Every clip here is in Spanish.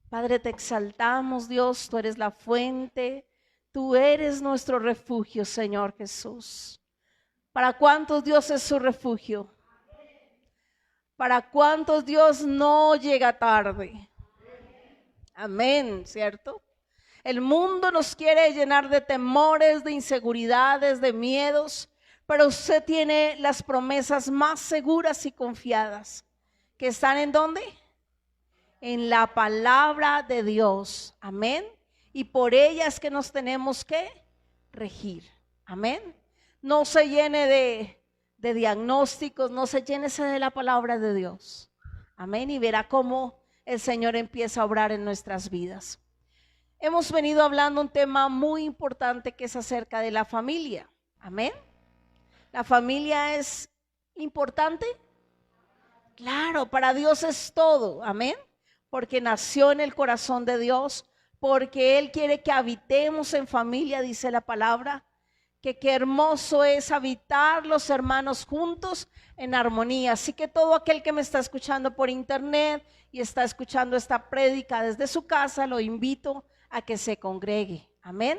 Padre, te exaltamos, Dios, tú eres la fuente, tú eres nuestro refugio, Señor Jesús. ¿Para cuántos Dios es su refugio? ¿Para cuántos Dios no llega tarde? Amén, ¿cierto? El mundo nos quiere llenar de temores, de inseguridades, de miedos, pero usted tiene las promesas más seguras y confiadas, que están ¿en dónde? En la palabra de Dios, amén. Y por ella es que nos tenemos que regir, amén. No se llene de diagnósticos, no se llénese de la palabra de Dios, amén. Y verá cómo el Señor empieza a obrar en nuestras vidas. Hemos venido hablando un tema muy importante que es acerca de la familia, amén. La familia es importante, claro, para Dios es todo, amén. Porque nació en el corazón de Dios, porque Él quiere que habitemos en familia, dice la palabra, que qué hermoso es habitar los hermanos juntos en armonía. Así que todo aquel que me está escuchando por internet y está escuchando esta prédica desde su casa, lo invito a que se congregue, amén.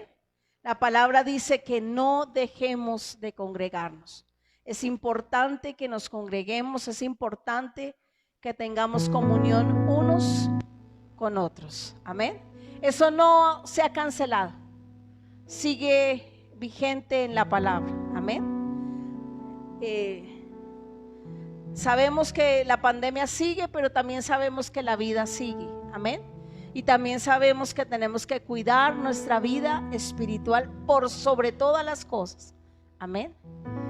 La palabra dice que no dejemos de congregarnos. Es importante que nos congreguemos, es importante que tengamos comunión unos con otros, amén. Eso no se ha cancelado, sigue vigente en la palabra, amén. Sabemos que la pandemia sigue, pero también sabemos que la vida sigue, amén. Y también sabemos que tenemos que cuidar nuestra vida espiritual por sobre todas las cosas, amén.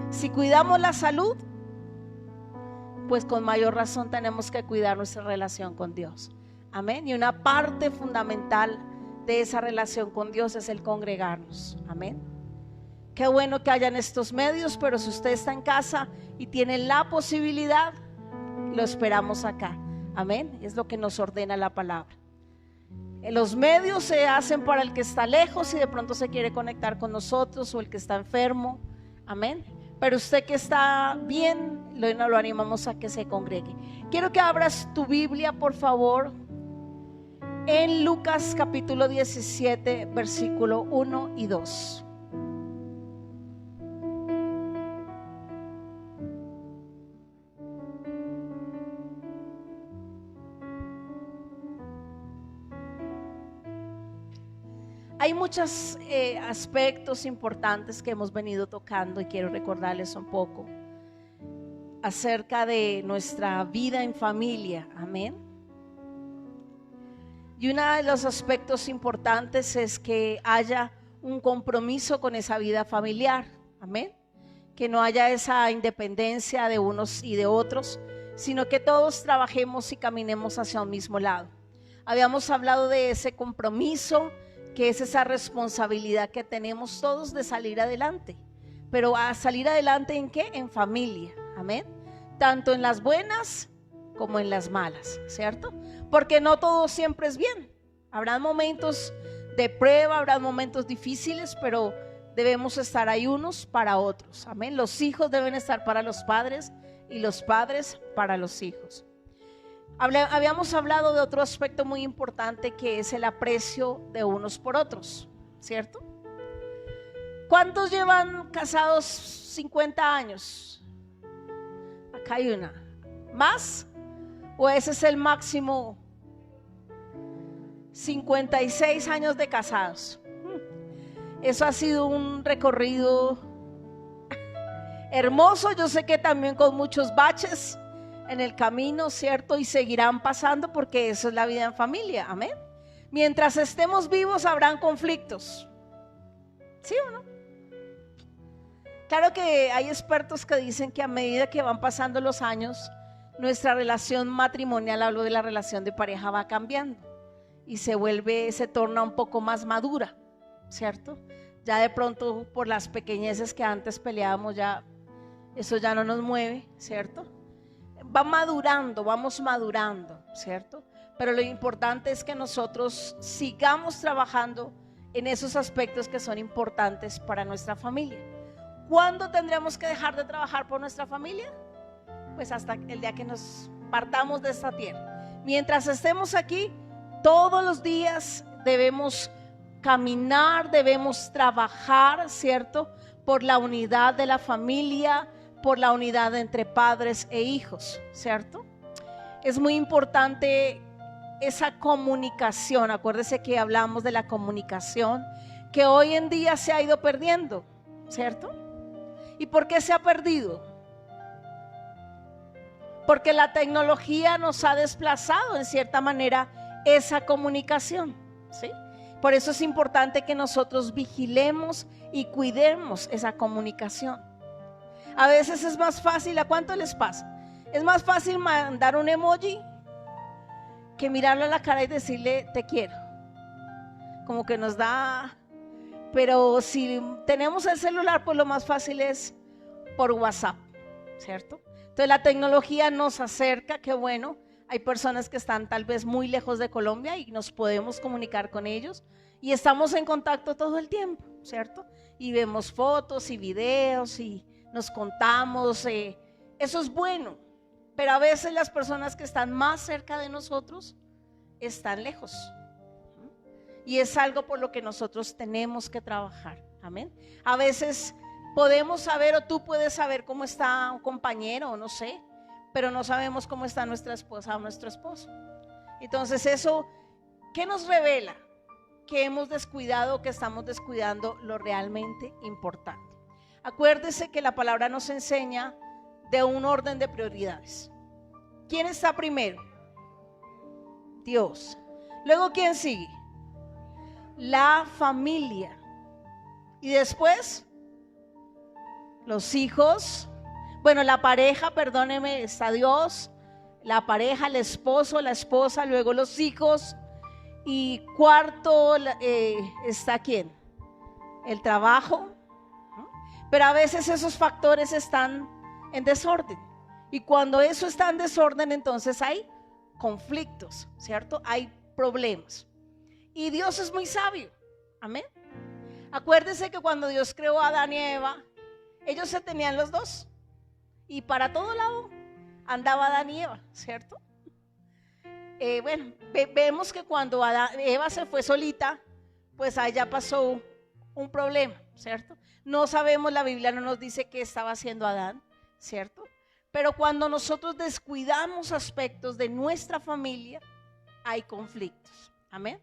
Si cuidamos la salud, pues con mayor razón tenemos que cuidar nuestra relación con Dios, amén. Y una parte fundamental de esa relación con Dios es el congregarnos, amén. Qué bueno que hayan estos medios, pero si usted está en casa y tiene la posibilidad, lo esperamos acá, amén. Es lo que nos ordena la palabra. Los medios se hacen para el que está lejos y de pronto se quiere conectar con nosotros, o el que está enfermo, amén. Pero usted que está bien, lo animamos a que se congregue. Quiero que abras tu Biblia, por favor, en Lucas capítulo 17, versículo 1 y 2. Hay muchos aspectos importantes que hemos venido tocando y quiero recordarles un poco acerca de nuestra vida en familia, amén. Y uno de los aspectos importantes es que haya un compromiso con esa vida familiar, amén. Que no haya esa independencia de unos y de otros, sino que todos trabajemos y caminemos hacia un mismo lado. Habíamos hablado de ese compromiso, que es esa responsabilidad que tenemos todos de salir adelante. Pero a salir adelante ¿en qué? En familia, amén. Tanto en las buenas como en las malas, ¿cierto? Porque no todo siempre es bien. Habrá momentos de prueba, habrá momentos difíciles, pero debemos estar ahí unos para otros, amén. Los hijos deben estar para los padres y los padres para los hijos. Habíamos hablado de otro aspecto muy importante, que es el aprecio de unos por otros, ¿cierto? ¿Cuántos llevan casados 50 años? Acá hay una. ¿Más? ¿O ese es el máximo? 56 años de casados. Eso ha sido un recorrido hermoso. Yo sé que también con muchos baches en el camino, ¿cierto? Y seguirán pasando, porque eso es la vida en familia, amén. Mientras estemos vivos habrán conflictos, ¿sí o no? Claro que hay expertos que dicen que a medida que van pasando los años, nuestra relación matrimonial, hablo de la relación de pareja, va cambiando y se torna un poco más madura, ¿cierto? Ya de pronto por las pequeñeces que antes peleábamos, ya eso ya no nos mueve, ¿cierto? Va madurando, vamos madurando, ¿cierto? Pero lo importante es que nosotros sigamos trabajando en esos aspectos que son importantes para nuestra familia. ¿Cuándo tendremos que dejar de trabajar por nuestra familia? Pues hasta el día que nos partamos de esta tierra. Mientras estemos aquí, todos los días debemos caminar, debemos trabajar, ¿cierto? Por la unidad de la familia, por la unidad entre padres e hijos, ¿cierto? Es muy importante esa comunicación. Acuérdese que hablamos de la comunicación, que hoy en día se ha ido perdiendo, ¿cierto? ¿Y por qué se ha perdido? Porque la tecnología nos ha desplazado en cierta manera esa comunicación, ¿sí? Por eso es importante que nosotros vigilemos y cuidemos esa comunicación. A veces es más fácil, ¿a cuánto les pasa? Es más fácil mandar un emoji que mirarle a la cara y decirle te quiero. Como que nos da, pero si tenemos el celular, pues lo más fácil es por WhatsApp, ¿cierto? Entonces la tecnología nos acerca, qué bueno. Hay personas que están tal vez muy lejos de Colombia y nos podemos comunicar con ellos y estamos en contacto todo el tiempo, ¿cierto? Y vemos fotos y videos y nos contamos, eso es bueno, pero a veces las personas que están más cerca de nosotros están lejos y es algo por lo que nosotros tenemos que trabajar, amén. A veces podemos saber o tú puedes saber cómo está un compañero o no sé, pero no sabemos cómo está nuestra esposa o nuestro esposo. Entonces eso, ¿qué nos revela? Que hemos descuidado, que estamos descuidando lo realmente importante. Acuérdese que la palabra nos enseña de un orden de prioridades. ¿Quién está primero? Dios. Luego, ¿quién sigue? La familia. Y después, los hijos. Bueno, la pareja, perdóneme, está Dios, la pareja, el esposo, la esposa, luego los hijos. Y cuarto está ¿quién? El trabajo. Pero a veces esos factores están en desorden. Y cuando eso está en desorden, entonces hay conflictos, ¿cierto? Hay problemas. Y Dios es muy sabio. Amén. Acuérdese que cuando Dios creó a Adán y a Eva, ellos se tenían los dos. Y para todo lado andaba Adán y Eva, ¿cierto? Bueno, vemos que cuando Eva se fue solita, pues allá pasó un problema, ¿cierto? No sabemos, la Biblia no nos dice qué estaba haciendo Adán, ¿cierto? Pero cuando nosotros descuidamos aspectos de nuestra familia, hay conflictos, amén.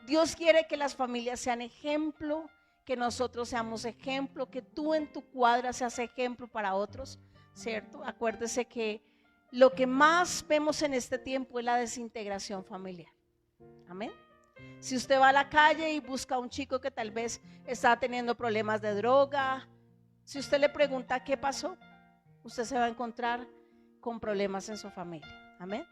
Dios quiere que las familias sean ejemplo, que nosotros seamos ejemplo, que tú en tu cuadra seas ejemplo para otros, ¿cierto? Acuérdese que lo que más vemos en este tiempo es la desintegración familiar, amén. Si usted va a la calle y busca a un chico que tal vez está teniendo problemas de droga, si usted le pregunta qué pasó, usted se va a encontrar con problemas en su familia, amén.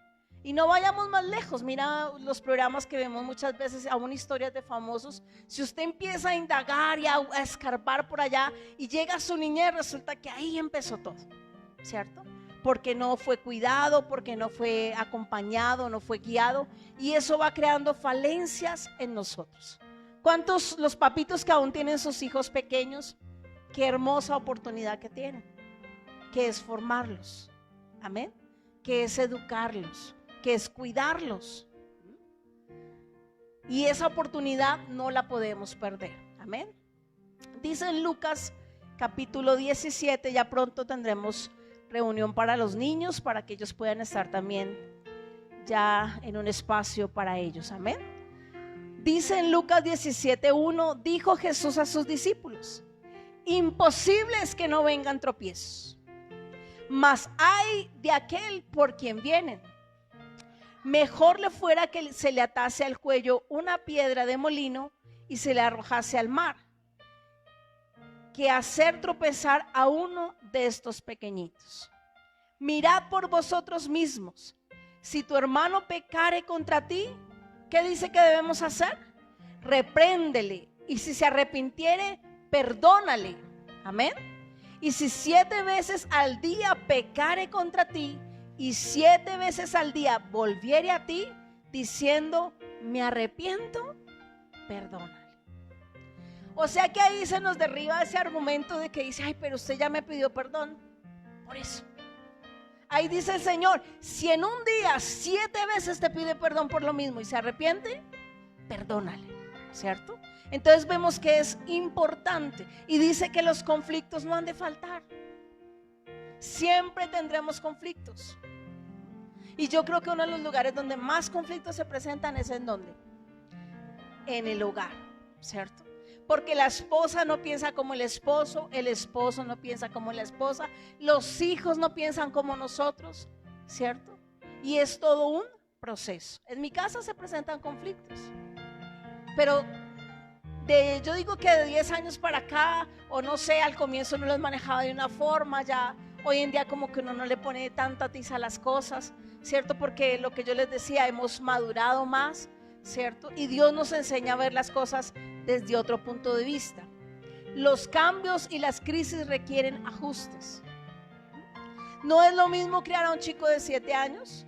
Y no vayamos más lejos, mira los programas que vemos muchas veces, aún historias de famosos. Si usted empieza a indagar y a escarbar por allá y llega a su niñez, resulta que ahí empezó todo, ¿cierto? Porque no fue cuidado, porque no fue acompañado, no fue guiado, y eso va creando falencias en nosotros. ¿Cuántos los papitos que aún tienen sus hijos pequeños? Qué hermosa oportunidad que tienen, que es formarlos, amén, que es educarlos, que es cuidarlos, y esa oportunidad no la podemos perder, amén. Dice en Lucas capítulo 17, ya pronto tendremos reunión para los niños, para que ellos puedan estar también ya en un espacio para ellos, amén. Dice en Lucas 17:1, dijo Jesús a sus discípulos: imposible es que no vengan tropiezos, mas hay de aquel por quien vienen. Mejor le fuera que se le atase al cuello una piedra de molino y se le arrojase al mar, que hacer tropezar a uno de estos pequeñitos. Mirad por vosotros mismos. Si tu hermano pecare contra ti, ¿qué dice que debemos hacer? Repréndele, y si se arrepintiere, perdónale, amén. Y si 7 veces al día pecare contra ti, y 7 veces al día volviere a ti, diciendo, me arrepiento, perdónale. O sea que ahí se nos derriba ese argumento de que dice, ay, pero usted ya me pidió perdón por eso. Ahí dice el Señor, si en un día 7 veces te pide perdón por lo mismo y se arrepiente, perdónale, ¿cierto? Entonces vemos que es importante y dice que los conflictos no han de faltar. Siempre tendremos conflictos. Y yo creo que uno de los lugares donde más conflictos se presentan es en ¿dónde? En el hogar, ¿cierto? Porque la esposa no piensa como el esposo no piensa como la esposa, los hijos no piensan como nosotros, ¿cierto? Y es todo un proceso. En mi casa se presentan conflictos, pero yo digo que de 10 años para acá, o no sé, al comienzo no los manejaba de una forma, ya hoy en día como que uno no le pone tanta tiza a las cosas, ¿cierto? Porque lo que yo les decía, hemos madurado más, ¿cierto? Y Dios nos enseña a ver las cosas desde otro punto de vista. Los cambios y las crisis requieren ajustes. No es lo mismo criar a un chico de 7 años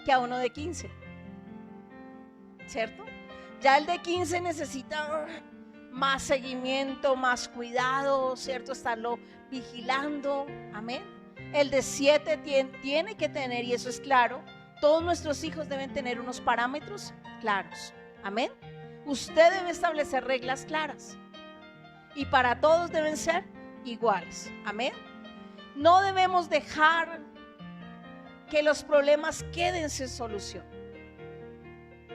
que a uno de 15, ¿cierto? Ya el de 15 necesita más seguimiento, más cuidado, ¿cierto? Estarlo vigilando, amén. El de 7 tiene que tener, y eso es claro, todos nuestros hijos deben tener unos parámetros claros, amén. Usted debe establecer reglas claras y para todos deben ser iguales, amén. No debemos dejar que los problemas queden sin solución.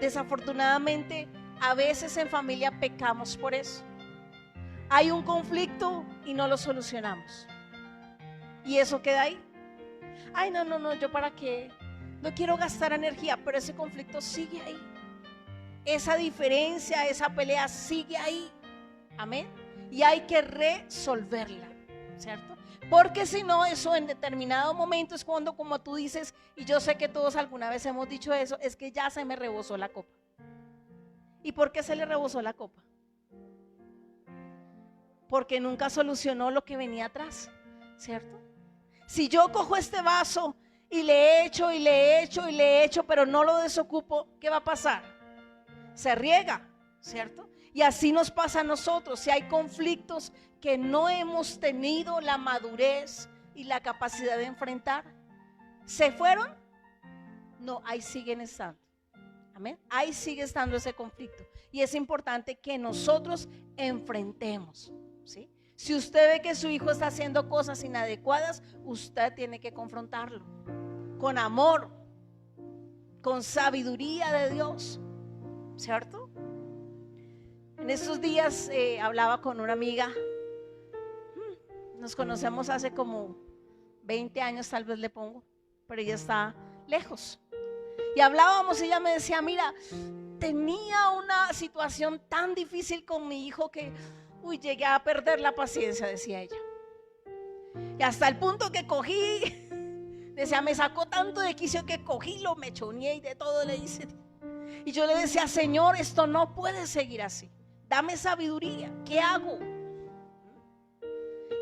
Desafortunadamente, a veces en familia pecamos por eso. Hay un conflicto y no lo solucionamos. Y eso queda ahí. Ay, no, yo para qué, no quiero gastar energía, pero ese conflicto sigue ahí. Esa diferencia, esa pelea sigue ahí. Amén. Y hay que resolverla, ¿cierto? Porque si no, eso en determinado momento es cuando, como tú dices, y yo sé que todos alguna vez hemos dicho eso, es que ya se me rebosó la copa. ¿Y por qué se le rebosó la copa? Porque nunca solucionó lo que venía atrás, ¿cierto? Si yo cojo este vaso y le echo y le echo y le echo, pero no lo desocupo, ¿qué va a pasar? Se riega, ¿cierto? Y así nos pasa a nosotros. Si hay conflictos que no hemos tenido la madurez y la capacidad de enfrentar, ¿se fueron? No, ahí siguen estando. Amén. Ahí sigue estando ese conflicto. Y es importante que nosotros enfrentemos, ¿sí? Si usted ve que su hijo está haciendo cosas inadecuadas, usted tiene que confrontarlo con amor, con sabiduría de Dios, ¿cierto? En estos días hablaba con una amiga. Nos conocemos hace como 20 años, tal vez le pongo, pero ella está lejos. Y hablábamos y ella me decía, mira, tenía una situación tan difícil con mi hijo que llegué a perder la paciencia, decía ella. Y hasta el punto que cogí, decía, me sacó tanto de quicio que cogí, lo mechoneé y de todo le hice. Y yo le decía, Señor, esto no puede seguir así. Dame sabiduría, ¿qué hago?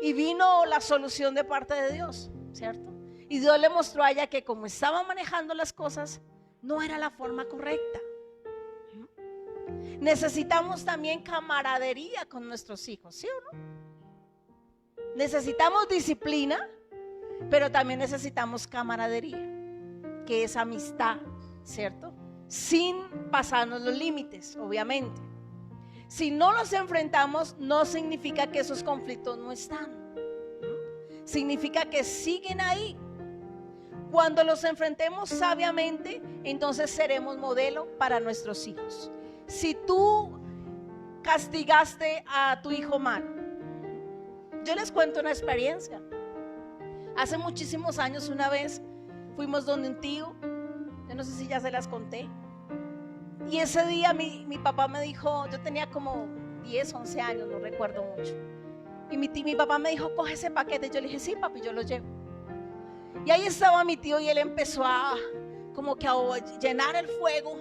Y vino la solución de parte de Dios, ¿cierto? Y Dios le mostró a ella que como estaba manejando las cosas, no era la forma correcta. Necesitamos también camaradería con nuestros hijos, ¿sí o no? Necesitamos disciplina, pero también necesitamos camaradería, que es amistad, ¿cierto? Sin pasarnos los límites, obviamente. Si no los enfrentamos, no significa que esos conflictos no están. Significa que siguen ahí. Cuando los enfrentemos sabiamente, entonces seremos modelo para nuestros hijos. Si tú castigaste a tu hijo mal, yo les cuento una experiencia. Hace muchísimos años, una vez fuimos donde un tío, yo no sé si ya se las conté. Y ese día mi papá me dijo, yo tenía como 10, 11 años, no recuerdo mucho. Y mi papá me dijo, coge ese paquete. Yo le dije, sí, papi, yo lo llevo. Y ahí estaba mi tío y él empezó a llenar el fuego.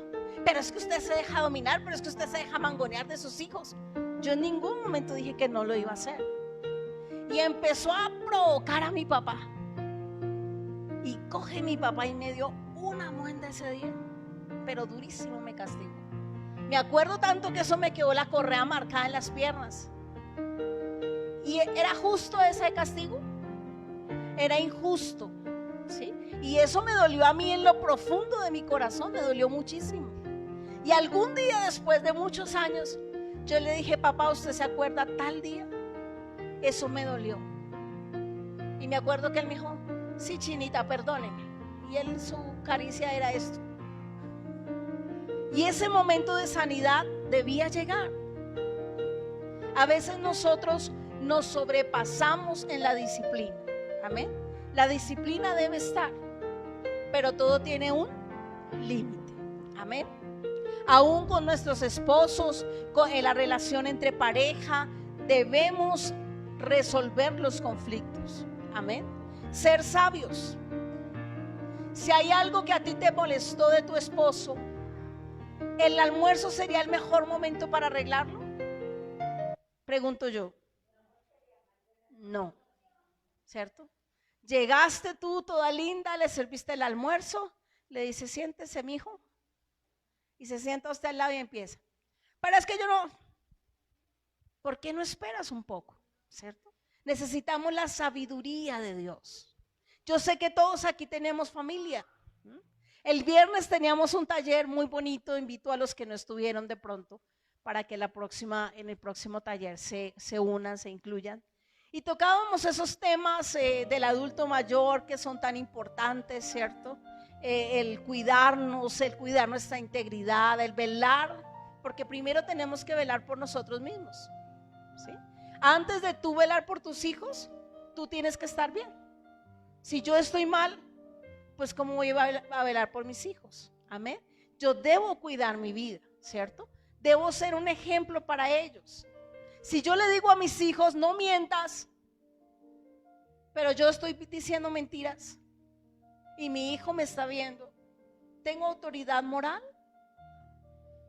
Pero es que usted se deja dominar, pero es que usted se deja mangonear de sus hijos. Yo en ningún momento dije que no lo iba a hacer. Y empezó a provocar a mi papá. Y coge mi papá y me dio una muenda ese día. Pero durísimo me castigó. Me acuerdo tanto que eso me quedó la correa marcada en las piernas. ¿Y era justo ese castigo? Era injusto, Y eso me dolió a mí en lo profundo de mi corazón, me dolió muchísimo. Y algún día después de muchos años, yo le dije, papá, ¿usted se acuerda tal día? Eso me dolió. Y me acuerdo que él me dijo, sí, Chinita, perdóneme. Y él, su caricia era esto. Y ese momento de sanidad debía llegar. A veces nosotros nos sobrepasamos en la disciplina. Amén. La disciplina debe estar, pero todo tiene un límite. Amén. Aún con nuestros esposos, en la relación entre pareja, debemos resolver los conflictos. Amén. Ser sabios. Si hay algo que a ti te molestó de tu esposo, ¿el almuerzo sería el mejor momento para arreglarlo? Pregunto yo. No, ¿cierto? Llegaste tú toda linda, le serviste el almuerzo, le dice, siéntese, mijo. Y se sienta usted al lado y empieza. Pero es que yo no. ¿Por qué no esperas un poco? ¿Cierto? Necesitamos la sabiduría de Dios. Yo sé que todos aquí tenemos familia. El viernes teníamos un taller muy bonito. Invito a los que no estuvieron de pronto para que en el próximo taller se unan, se incluyan. Y tocábamos esos temas del adulto mayor que son tan importantes, ¿cierto? El cuidarnos, el cuidar nuestra integridad, el velar, porque primero tenemos que velar por nosotros mismos, ¿sí? Antes de tú velar por tus hijos, tú tienes que estar bien. Si yo estoy mal, pues ¿cómo voy a velar por mis hijos? Amén. Yo debo cuidar mi vida, ¿cierto? Debo ser un ejemplo para ellos. Si yo le digo a mis hijos, no mientas, pero yo estoy diciendo mentiras y mi hijo me está viendo, ¿tengo autoridad moral?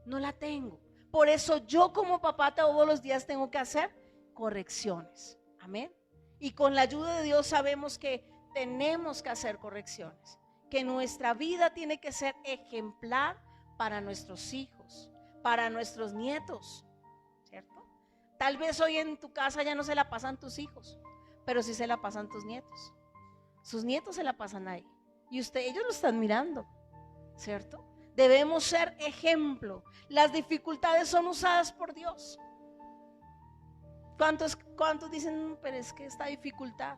No la tengo. Por eso yo como papá todos los días tengo que hacer correcciones. Amén. Y con la ayuda de Dios sabemos que tenemos que hacer correcciones, que nuestra vida tiene que ser ejemplar para nuestros hijos, para nuestros nietos, ¿cierto? Tal vez hoy en tu casa ya no se la pasan tus hijos, pero sí se la pasan tus nietos. Sus nietos se la pasan ahí y ellos lo están mirando, ¿cierto? Debemos ser ejemplo. Las dificultades son usadas por Dios. ¿Cuántos dicen, pero es que esta dificultad,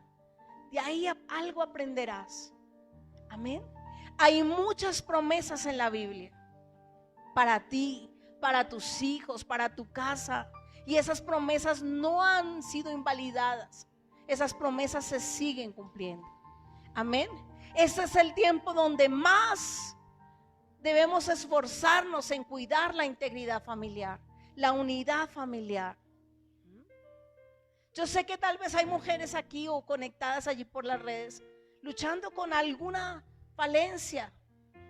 de ahí algo aprenderás? Amén. Hay muchas promesas en la Biblia para ti, para tus hijos, para tu casa. Y esas promesas no han sido invalidadas. Esas promesas se siguen cumpliendo. Amén. Este es el tiempo donde más debemos esforzarnos en cuidar la integridad familiar, la unidad familiar. Yo sé que tal vez hay mujeres aquí o conectadas allí por las redes luchando con alguna falencia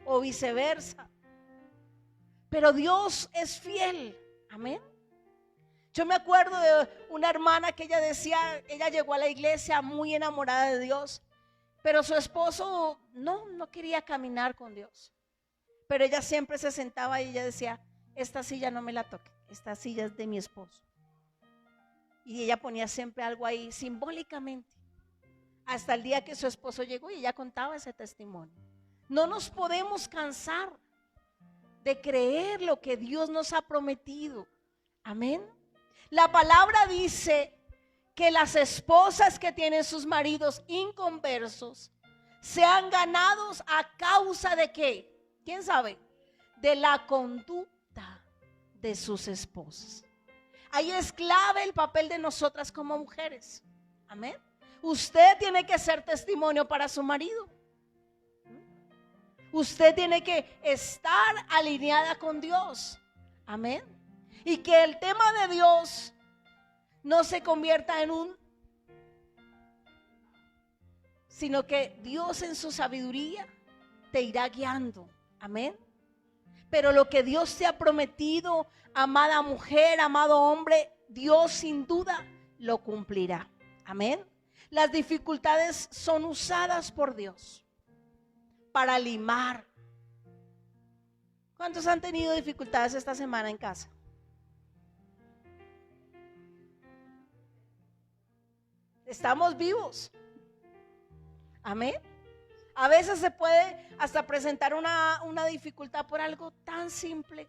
o viceversa. Pero Dios es fiel. Amén. Yo me acuerdo de una hermana que ella decía, ella llegó a la iglesia muy enamorada de Dios, pero su esposo no quería caminar con Dios. Pero ella siempre se sentaba y ella decía, esta silla no me la toque, esta silla es de mi esposo. Y ella ponía siempre algo ahí simbólicamente, hasta el día que su esposo llegó y ella contaba ese testimonio. No nos podemos cansar de creer lo que Dios nos ha prometido. Amén. La palabra dice que las esposas que tienen sus maridos inconversos sean ganados a causa de ¿qué? ¿Quién sabe? De la conducta de sus esposas. Ahí es clave el papel de nosotras como mujeres. Amén. Usted tiene que ser testimonio para su marido. Usted tiene que estar alineada con Dios. Amén. Y que el tema de Dios no se convierta en sino que Dios en su sabiduría te irá guiando. Amén. Pero lo que Dios te ha prometido, amada mujer, amado hombre, Dios sin duda lo cumplirá. Amén. Las dificultades son usadas por Dios para limar. ¿Cuántos han tenido dificultades esta semana en casa? Estamos vivos. Amén. A veces se puede hasta presentar una dificultad por algo tan simple.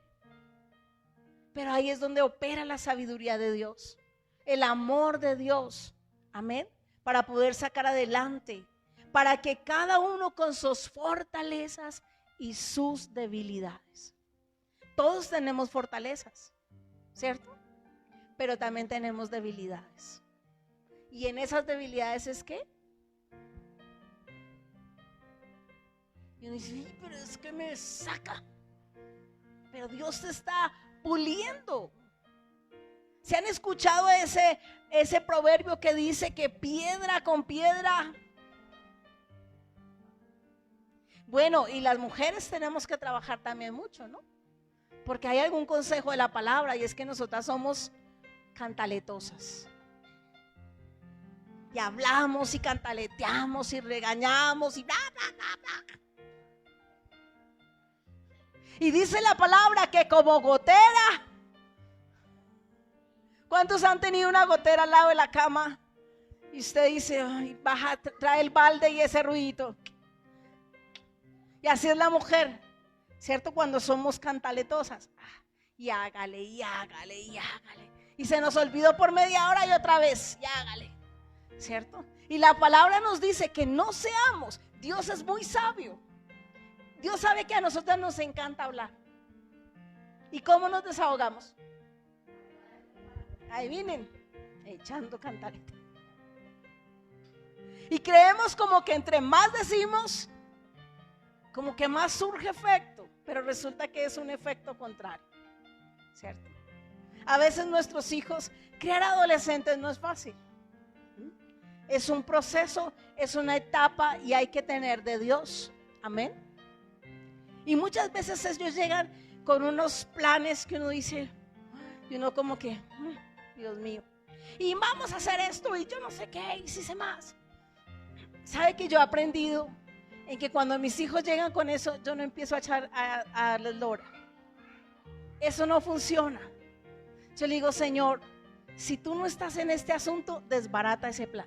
Pero ahí es donde opera la sabiduría de Dios, el amor de Dios. Amén. Para poder sacar adelante, para que cada uno con sus fortalezas y sus debilidades. Todos tenemos fortalezas, ¿cierto? Pero también tenemos debilidades. Y en esas debilidades es que y uno dice, pero es que me saca. Pero Dios te está puliendo. ¿Se han escuchado ese proverbio que dice que piedra con piedra? Bueno, y las mujeres tenemos que trabajar también mucho, ¿no? Porque hay algún consejo de la palabra y es que nosotras somos cantaletosas. Y hablamos y cantaleteamos y regañamos y bla, bla, bla, bla. Y dice la palabra que como gotera. ¿Cuántos han tenido una gotera al lado de la cama? Y usted dice, ay, baja, trae el balde y ese ruidito. Y así es la mujer, ¿cierto? Cuando somos cantaletosas. Y hágale, y hágale, y hágale. Y se nos olvidó por media hora y otra vez, y hágale, ¿cierto? Y la palabra nos dice que no seamos. Dios es muy sabio. Dios sabe que a nosotros nos encanta hablar. ¿Y cómo nos desahogamos? Ahí vienen, echando cantarita. Y creemos como que entre más decimos, como que más surge efecto, pero resulta que es un efecto contrario, ¿cierto? A veces nuestros hijos, criar adolescentes no es fácil. Es un proceso, es una etapa y hay que tener de Dios. Amén. Y muchas veces ellos llegan con unos planes que uno dice, y uno como que, Dios mío, y vamos a hacer esto y yo no sé qué, y si sé más. ¿Sabe que yo he aprendido en que cuando mis hijos llegan con eso, yo no empiezo a echar a darles lora? Eso no funciona. Yo le digo, Señor, si tú no estás en este asunto, desbarata ese plan.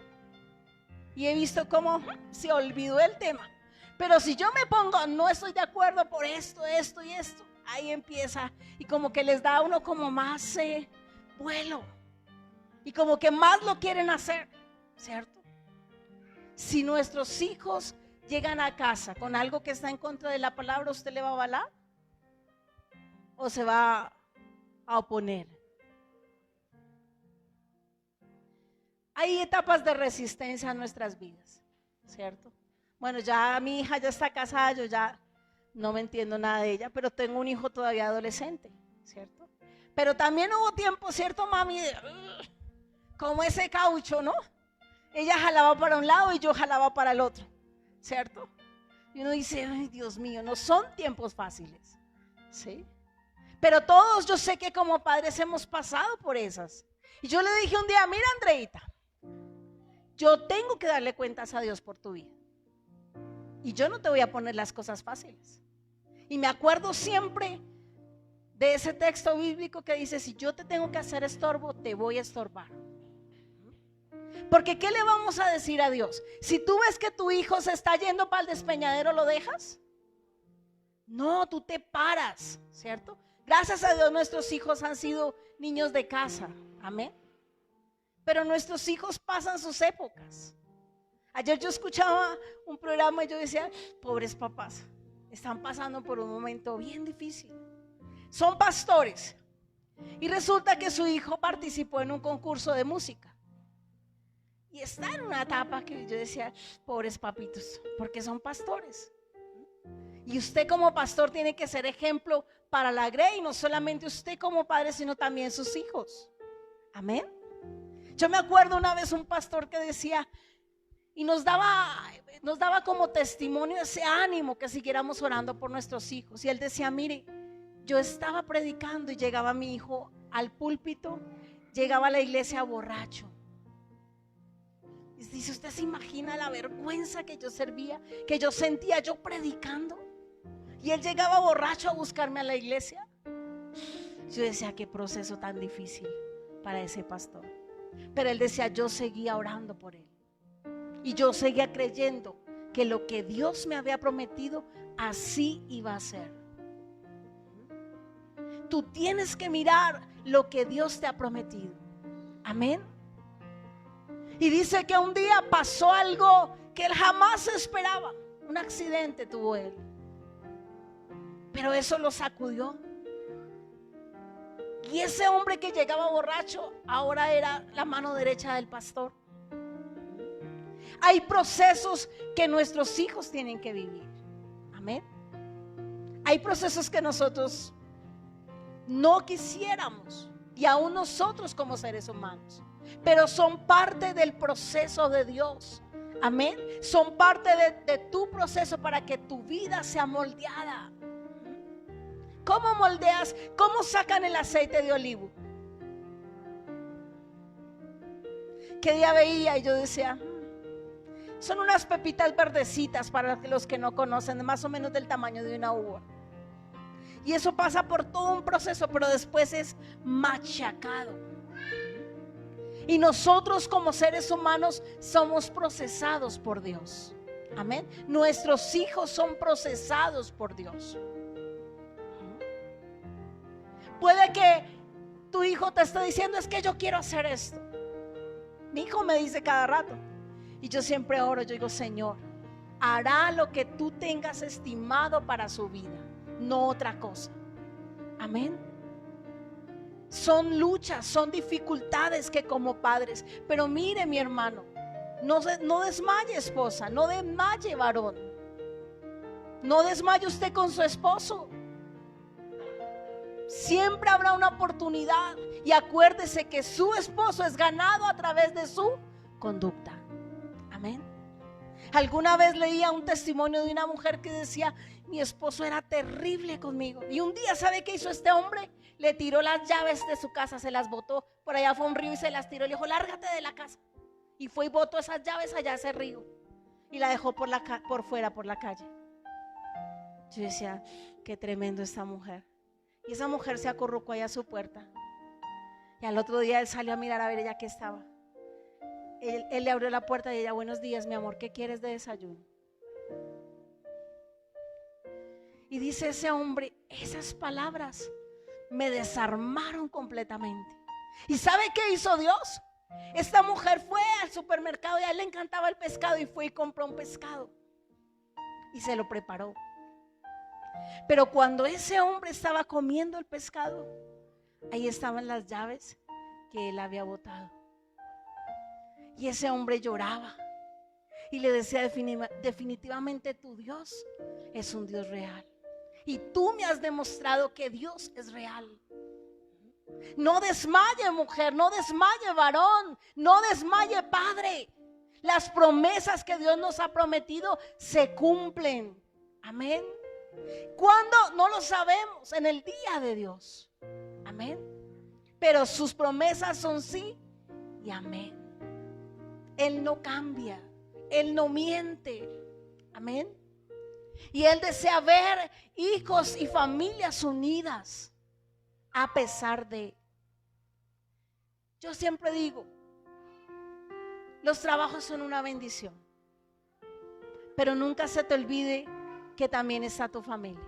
Y he visto cómo se olvidó el tema. Pero si yo me pongo, no estoy de acuerdo por esto, esto y esto, ahí empieza y como que les da a uno como más vuelo y como que más lo quieren hacer, ¿cierto? Si nuestros hijos llegan a casa con algo que está en contra de la palabra, ¿usted le va a avalar? ¿O se va a oponer? Hay etapas de resistencia en nuestras vidas, ¿cierto? Bueno, ya mi hija ya está casada, yo ya no me entiendo nada de ella, pero tengo un hijo todavía adolescente, ¿cierto? Pero también hubo tiempo, ¿cierto, mami? Como ese caucho, ¿no? Ella jalaba para un lado y yo jalaba para el otro, ¿cierto? Y uno dice, ay, Dios mío, no son tiempos fáciles, ¿sí? Pero todos yo sé que como padres hemos pasado por esas. Y yo le dije un día, mira, Andreita, yo tengo que darle cuentas a Dios por tu vida. Y yo no te voy a poner las cosas fáciles. Y me acuerdo siempre de ese texto bíblico que dice, si yo te tengo que hacer estorbo, te voy a estorbar. Porque ¿qué le vamos a decir a Dios? Si tú ves que tu hijo se está yendo para el despeñadero, ¿lo dejas? No, tú te paras, ¿cierto? Gracias a Dios nuestros hijos han sido niños de casa, amén. Pero nuestros hijos pasan sus épocas. Ayer yo escuchaba un programa y yo decía, pobres papás, están pasando por un momento bien difícil. Son pastores y resulta que su hijo participó en un concurso de música. Y está en una etapa que yo decía, pobres papitos, porque son pastores. Y usted como pastor tiene que ser ejemplo para la grey, no solamente usted como padre, sino también sus hijos. Amén. Yo me acuerdo una vez un pastor que decía, y nos daba como testimonio ese ánimo que siguiéramos orando por nuestros hijos. Y él decía, mire, yo estaba predicando y llegaba mi hijo al púlpito, llegaba a la iglesia borracho. Y dice, ¿usted se imagina la vergüenza que yo servía, que yo sentía yo predicando? Y él llegaba borracho a buscarme a la iglesia. Yo decía, qué proceso tan difícil para ese pastor. Pero él decía, yo seguía orando por él. Y yo seguía creyendo que lo que Dios me había prometido, así iba a ser. Tú tienes que mirar lo que Dios te ha prometido. Amén. Y dice que un día pasó algo que él jamás esperaba. Un accidente tuvo él. Pero eso lo sacudió. Y ese hombre que llegaba borracho ahora era la mano derecha del pastor. Hay procesos que nuestros hijos tienen que vivir. Amén. Hay procesos que nosotros no quisiéramos, y aún nosotros como seres humanos, pero son parte del proceso de Dios. Amén. Son parte de tu proceso para que tu vida sea moldeada. ¿Cómo moldeas? ¿Cómo sacan el aceite de olivo? ¿Qué día veía? Y yo decía, son unas pepitas verdecitas, para los que no conocen, más o menos del tamaño de una uva. Y eso pasa por todo un proceso, pero después es machacado. Y nosotros como seres humanos somos procesados por Dios. Amén. Nuestros hijos son procesados por Dios. Puede que tu hijo te esté diciendo, es que yo quiero hacer esto. Mi hijo me dice cada rato. Y yo siempre oro, yo digo, Señor, hará lo que tú tengas estimado para su vida, no otra cosa. Amén. Son luchas, son dificultades que como padres. Pero mire, mi hermano, no desmaye, esposa, no desmaye, varón. No desmaye usted con su esposo. Siempre habrá una oportunidad. Y acuérdese que su esposo es ganado a través de su conducta. Amén. Alguna vez leía un testimonio de una mujer que decía, mi esposo era terrible conmigo. Y un día, ¿sabe qué hizo este hombre? Le tiró las llaves de su casa, se las botó. Por allá fue un río y se las tiró. Le dijo, lárgate de la casa. Y fue y botó esas llaves allá a ese río. Y la dejó por fuera, por la calle. Yo decía, qué tremendo esta mujer. Y esa mujer se acurrucó allá a su puerta. Y al otro día él salió a mirar a ver ella qué estaba. Él le abrió la puerta y ella, buenos días, mi amor, ¿qué quieres de desayuno? Y dice ese hombre, esas palabras me desarmaron completamente. ¿Y sabe qué hizo Dios? Esta mujer fue al supermercado y a él le encantaba el pescado y fue y compró un pescado y se lo preparó. Pero cuando ese hombre estaba comiendo el pescado, ahí estaban las llaves que él había botado. Y ese hombre lloraba y le decía, definitivamente tu Dios es un Dios real. Y tú me has demostrado que Dios es real. No desmaye, mujer, no desmaye, varón, no desmaye, padre. Las promesas que Dios nos ha prometido se cumplen. Amén. ¿Cuándo? No lo sabemos, en el día de Dios. Amén. Pero sus promesas son sí y amén. Él no cambia, Él no miente. Amén. Y Él desea ver hijos y familias unidas a pesar de. Yo siempre digo, los trabajos son una bendición, pero nunca se te olvide que también está tu familia.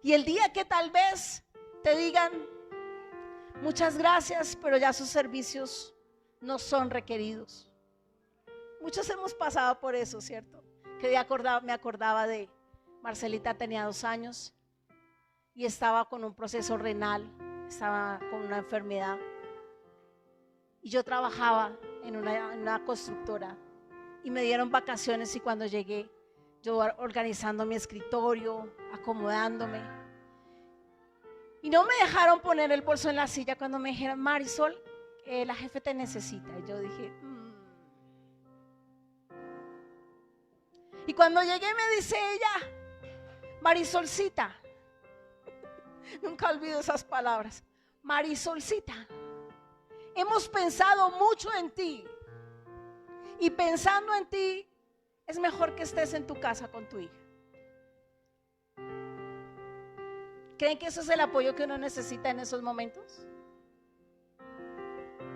Y el día que tal vez te digan, muchas gracias, pero ya sus servicios no son requeridos. Muchos hemos pasado por eso, ¿cierto? Que me acordaba de Marcelita, tenía 2 años y estaba con un proceso renal, estaba con una enfermedad. Y yo trabajaba en una constructora y me dieron vacaciones y cuando llegué, yo organizando mi escritorio, acomodándome. Y no me dejaron poner el bolso en la silla cuando me dijeron, Marisol, la jefe te necesita. Y yo dije, Y cuando llegué me dice ella, Marisolcita, nunca olvido esas palabras, Marisolcita, hemos pensado mucho en ti y pensando en ti es mejor que estés en tu casa con tu hija. ¿Creen que eso es el apoyo que uno necesita en esos momentos?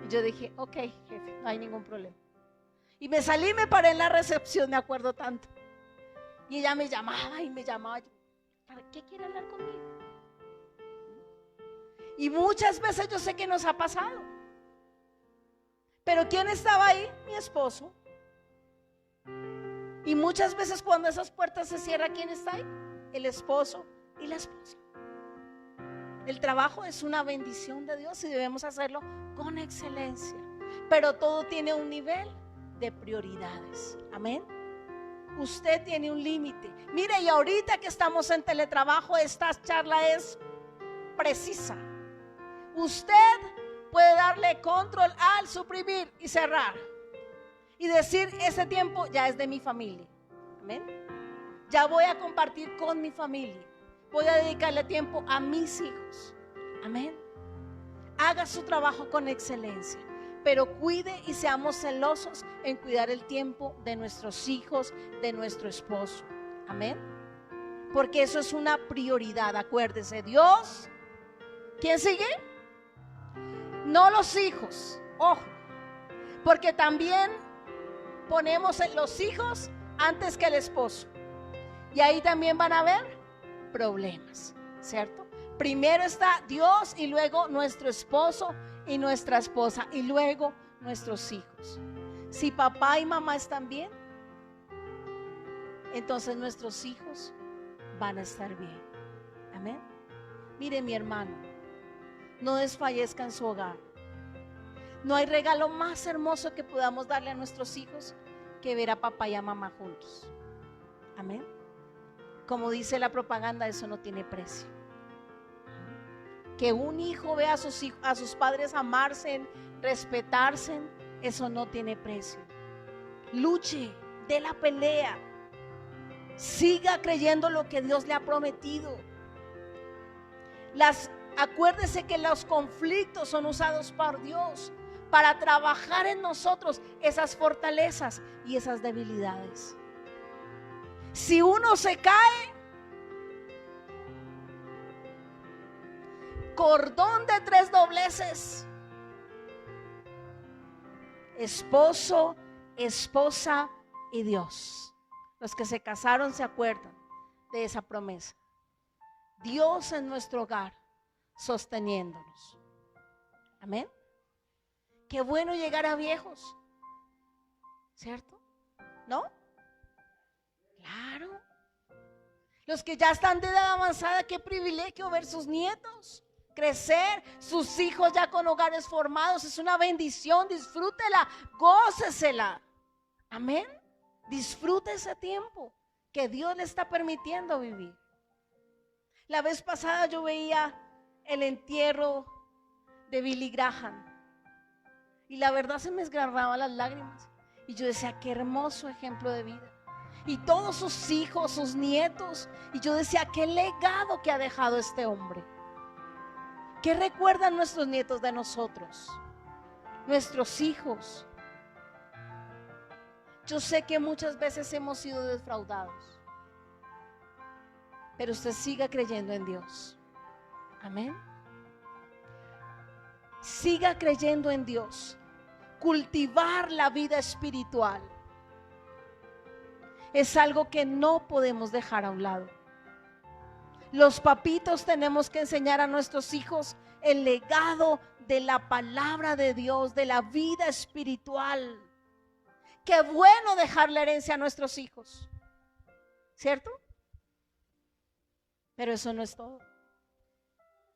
Y yo dije, ok, jefe, no hay ningún problema. Y me salí y me paré en la recepción, me acuerdo tanto. Y ella me llamaba y me llamaba. ¿Para qué quiere hablar conmigo? Y muchas veces yo sé que nos ha pasado. Pero ¿quién estaba ahí? Mi esposo. Y muchas veces cuando esas puertas se cierran, ¿quién está ahí? El esposo y la esposa. El trabajo es una bendición de Dios y debemos hacerlo con excelencia. Pero todo tiene un nivel de prioridades. Amén. Usted tiene un límite. Mire, y ahorita que estamos en teletrabajo, esta charla es precisa. Usted puede darle control al suprimir y cerrar y decir: ese tiempo ya es de mi familia. Amén. Ya voy a compartir con mi familia. Voy a dedicarle tiempo a mis hijos. Amén. Haga su trabajo con excelencia, pero cuide y seamos celosos en cuidar el tiempo de nuestros hijos, de nuestro esposo. Amén. Porque eso es una prioridad. Acuérdese, Dios. ¿Quién sigue? No los hijos. Ojo, porque también ponemos los hijos antes que el esposo. Y ahí también van a haber problemas, ¿cierto? Primero está Dios y luego nuestro esposo y nuestra esposa y luego nuestros hijos. Si papá y mamá están bien, entonces nuestros hijos van a estar bien. Amén. Mire, mi hermano, no desfallezca en su hogar. No hay regalo más hermoso que podamos darle a nuestros hijos que ver a papá y a mamá juntos. Amén. Como dice la propaganda, eso no tiene precio. Que un hijo vea a sus padres amarse, respetarse, eso no tiene precio. Luche, dé la pelea, siga creyendo lo que Dios le ha prometido. Acuérdese que los conflictos son usados por Dios para trabajar en nosotros esas fortalezas y esas debilidades. Si uno se cae, cordón de 3 dobleces. Esposo, esposa y Dios. Los que se casaron se acuerdan de esa promesa. Dios en nuestro hogar, sosteniéndonos. Amén. Qué bueno llegar a viejos, ¿cierto? ¿No? Claro. Los que ya están de edad avanzada, qué privilegio ver sus nietos crecer, sus hijos ya con hogares formados. Es una bendición, disfrútela, gócesela. Amén. Disfrute ese tiempo que Dios le está permitiendo vivir. La vez pasada yo veía el entierro de Billy Graham y la verdad se me desgarraban las lágrimas y yo decía: qué hermoso ejemplo de vida. Y todos sus hijos, sus nietos, y yo decía: qué legado que ha dejado este hombre. ¿Qué recuerdan nuestros nietos de nosotros? Nuestros hijos. Yo sé que muchas veces hemos sido defraudados, pero usted siga creyendo en Dios. Amén. Siga creyendo en Dios. Cultivar la vida espiritual es algo que no podemos dejar a un lado. Los papitos tenemos que enseñar a nuestros hijos el legado de la palabra de Dios, de la vida espiritual. Qué bueno dejar la herencia a nuestros hijos, ¿cierto? Pero eso no es todo.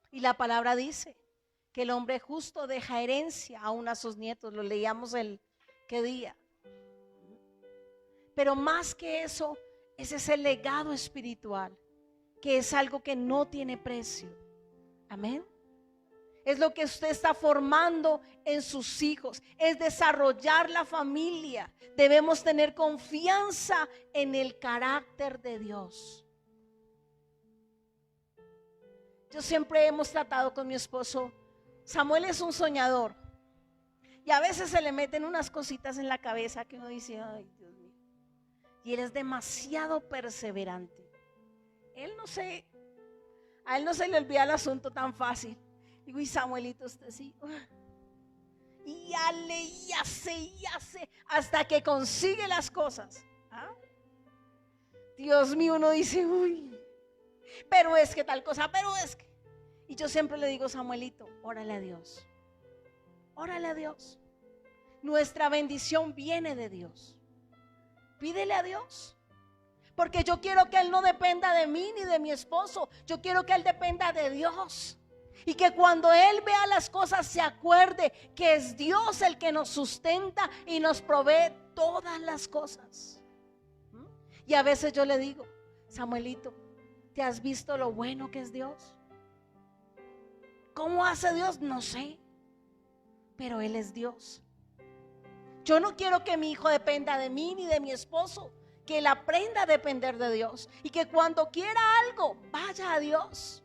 Y la palabra dice que el hombre justo deja herencia aún a sus nietos. Lo leíamos ¿qué día? Pero más que eso, ese es el legado espiritual, que es algo que no tiene precio. Amén. Es lo que usted está formando en sus hijos, es desarrollar la familia. Debemos tener confianza en el carácter de Dios. Yo siempre hemos tratado con mi esposo. Samuel es un soñador y a veces se le meten unas cositas en la cabeza que uno dice: ay, Dios mío. Y él es demasiado perseverante. A él no se le olvida el asunto tan fácil. Digo: y Samuelito, usted sí. Y hace, hasta que consigue las cosas. ¿Ah? Dios mío, uno dice, uy, pero es que tal cosa, pero es que. Y yo siempre le digo, Samuelito, órale a Dios. Órale a Dios. Nuestra bendición viene de Dios. Pídele a Dios. Porque yo quiero que Él no dependa de mí ni de mi esposo. Yo quiero que Él dependa de Dios. Y que cuando Él vea las cosas se acuerde que es Dios el que nos sustenta y nos provee todas las cosas. Y a veces yo le digo, Samuelito, ¿te has visto lo bueno que es Dios? ¿Cómo hace Dios? No sé, pero Él es Dios. Yo no quiero que mi hijo dependa de mí ni de mi esposo, que él aprenda a depender de Dios y que cuando quiera algo vaya a Dios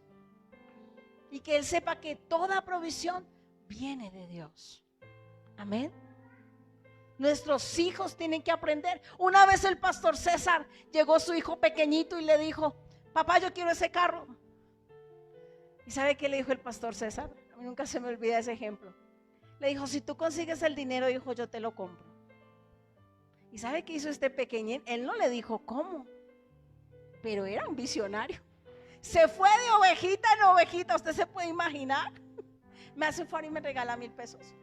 y que él sepa que toda provisión viene de Dios. Amén. Nuestros hijos tienen que aprender. Una vez el pastor César llegó su hijo pequeñito y le dijo, papá, yo quiero ese carro. ¿Y sabe qué le dijo el pastor César? A mí nunca se me olvida ese ejemplo. Le dijo, si tú consigues el dinero, hijo, yo te lo compro. ¿Y sabe qué hizo este pequeñín? Él no le dijo cómo, pero era un visionario. Se fue de ovejita en ovejita, usted se puede imaginar. Me hace un favor y me regala 1,000 pesos.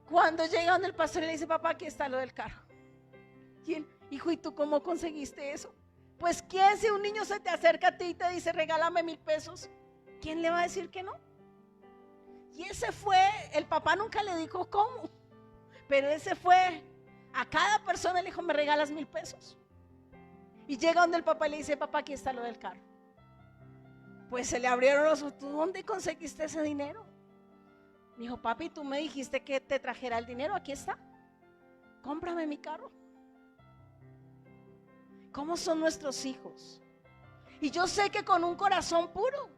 Cuando llega donde el pastor le dice, papá, aquí está lo del carro. Y él, hijo, ¿y tú cómo conseguiste eso? Pues ¿quién, si un niño se te acerca a ti y te dice, regálame 1,000 pesos? ¿Quién le va a decir que no? Y ese fue, el papá nunca le dijo cómo, pero ese fue, a cada persona le dijo, me regalas 1,000 pesos. Y llega donde el papá le dice, papá, aquí está lo del carro. Pues se le abrieron los ojos, ¿tú dónde conseguiste ese dinero? Me dijo, papi, tú me dijiste que te trajera el dinero, aquí está, cómprame mi carro. ¿Cómo son nuestros hijos? Y yo sé que con un corazón puro,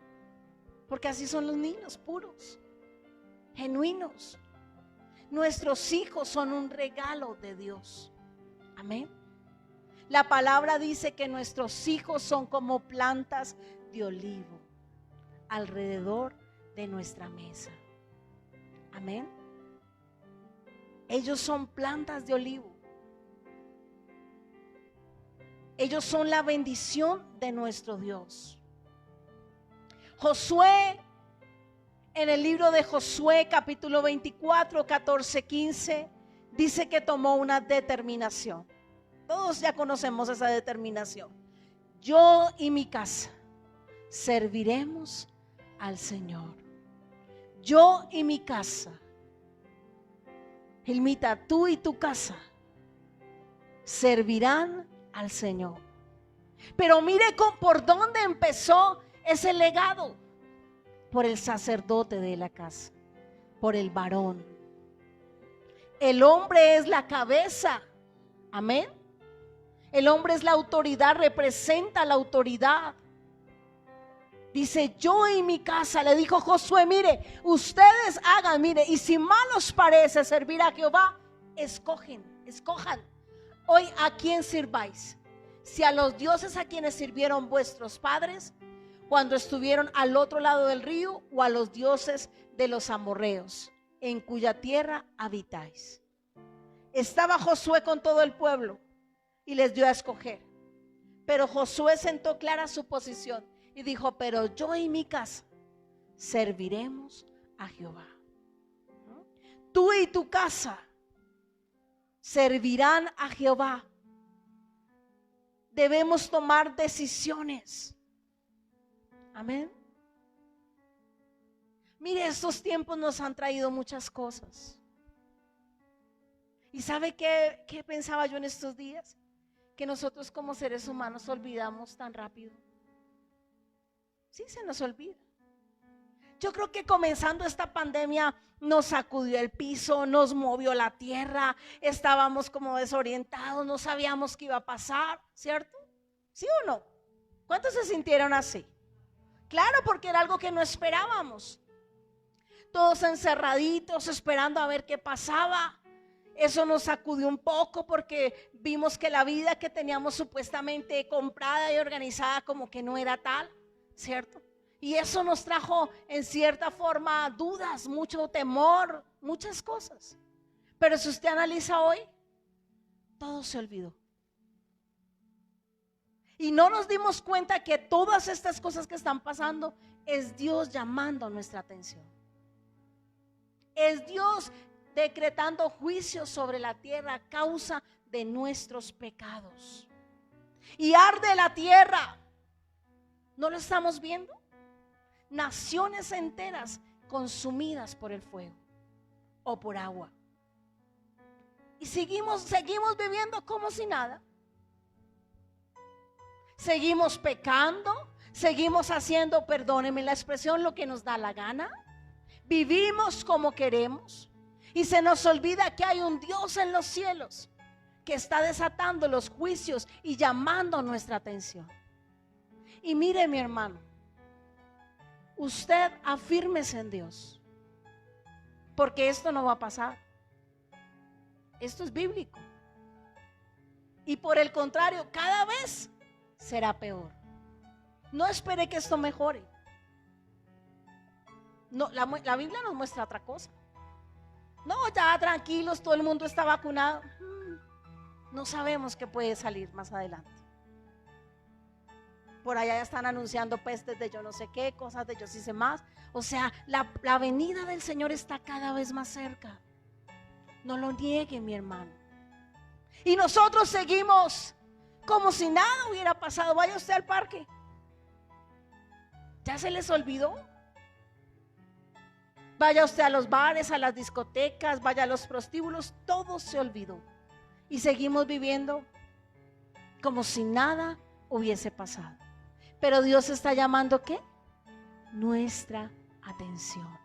porque así son los niños, puros, genuinos. Nuestros hijos son un regalo de Dios. Amén. La palabra dice que nuestros hijos son como plantas de olivo alrededor de nuestra mesa. Amén. Ellos son plantas de olivo. Ellos son la bendición de nuestro Dios. Josué, en el libro de Josué capítulo 24, 14, 15, dice que tomó una determinación. Todos ya conocemos esa determinación. Yo y mi casa serviremos al Señor. Yo y mi casa. Hilmita, tú y tu casa servirán al Señor. Pero mire por dónde empezó ese legado. Por el sacerdote de la casa, por el varón. El hombre es la cabeza. Amén. El hombre es la autoridad, representa la autoridad. Dice, yo y mi casa, le dijo Josué, mire, ustedes hagan, mire, y si mal os parece servir a Jehová, escojan. Hoy a quién sirváis. Si a los dioses a quienes sirvieron vuestros padres cuando estuvieron al otro lado del río, o a los dioses de los amorreos, en cuya tierra habitáis. Estaba Josué con todo el pueblo y les dio a escoger. Pero Josué sentó clara su posición y dijo, pero yo y mi casa serviremos a Jehová. Tú y tu casa servirán a Jehová. Debemos tomar decisiones. Amén. Mire, estos tiempos nos han traído muchas cosas. ¿Y sabe qué pensaba yo en estos días? Que nosotros como seres humanos olvidamos tan rápido. Sí, se nos olvida. Yo creo que comenzando esta pandemia nos sacudió el piso, nos movió la tierra, estábamos como desorientados, no sabíamos qué iba a pasar, ¿cierto? ¿Sí o no? ¿Cuántos se sintieron así? Claro, porque era algo que no esperábamos. Todos encerraditos, esperando a ver qué pasaba. Eso nos sacudió un poco porque vimos que la vida que teníamos supuestamente comprada y organizada como que no era tal, ¿cierto? Y eso nos trajo en cierta forma dudas, mucho temor, muchas cosas. Pero si usted analiza hoy, todo se olvidó. Y no nos dimos cuenta que todas estas cosas que están pasando es Dios llamando nuestra atención. Es Dios decretando juicio sobre la tierra a causa de nuestros pecados. Y arde la tierra. ¿No lo estamos viendo? Naciones enteras consumidas por el fuego o por agua. Y seguimos viviendo como si nada. Seguimos pecando, seguimos haciendo, perdónenme la expresión, lo que nos da la gana. Vivimos como queremos y se nos olvida que hay un Dios en los cielos que está desatando los juicios y llamando nuestra atención. Y mire, mi hermano, usted afírmese en Dios, porque esto no va a pasar. Esto es bíblico. Y por el contrario, cada vez será peor. No espere que esto mejore. No, la Biblia nos muestra otra cosa. No, ya tranquilos, todo el mundo está vacunado. No sabemos qué puede salir más adelante. Por allá ya están anunciando pestes de yo no sé qué, cosas de yo sí sé más. O sea, la venida del Señor está cada vez más cerca. No lo niegue, mi hermano. Y nosotros seguimos como si nada hubiera pasado. Vaya usted al parque. ¿Ya se les olvidó? Vaya usted a los bares, a las discotecas, vaya a los prostíbulos, todo se olvidó. Y seguimos viviendo como si nada hubiese pasado. Pero Dios está llamando ¿qué? Nuestra atención.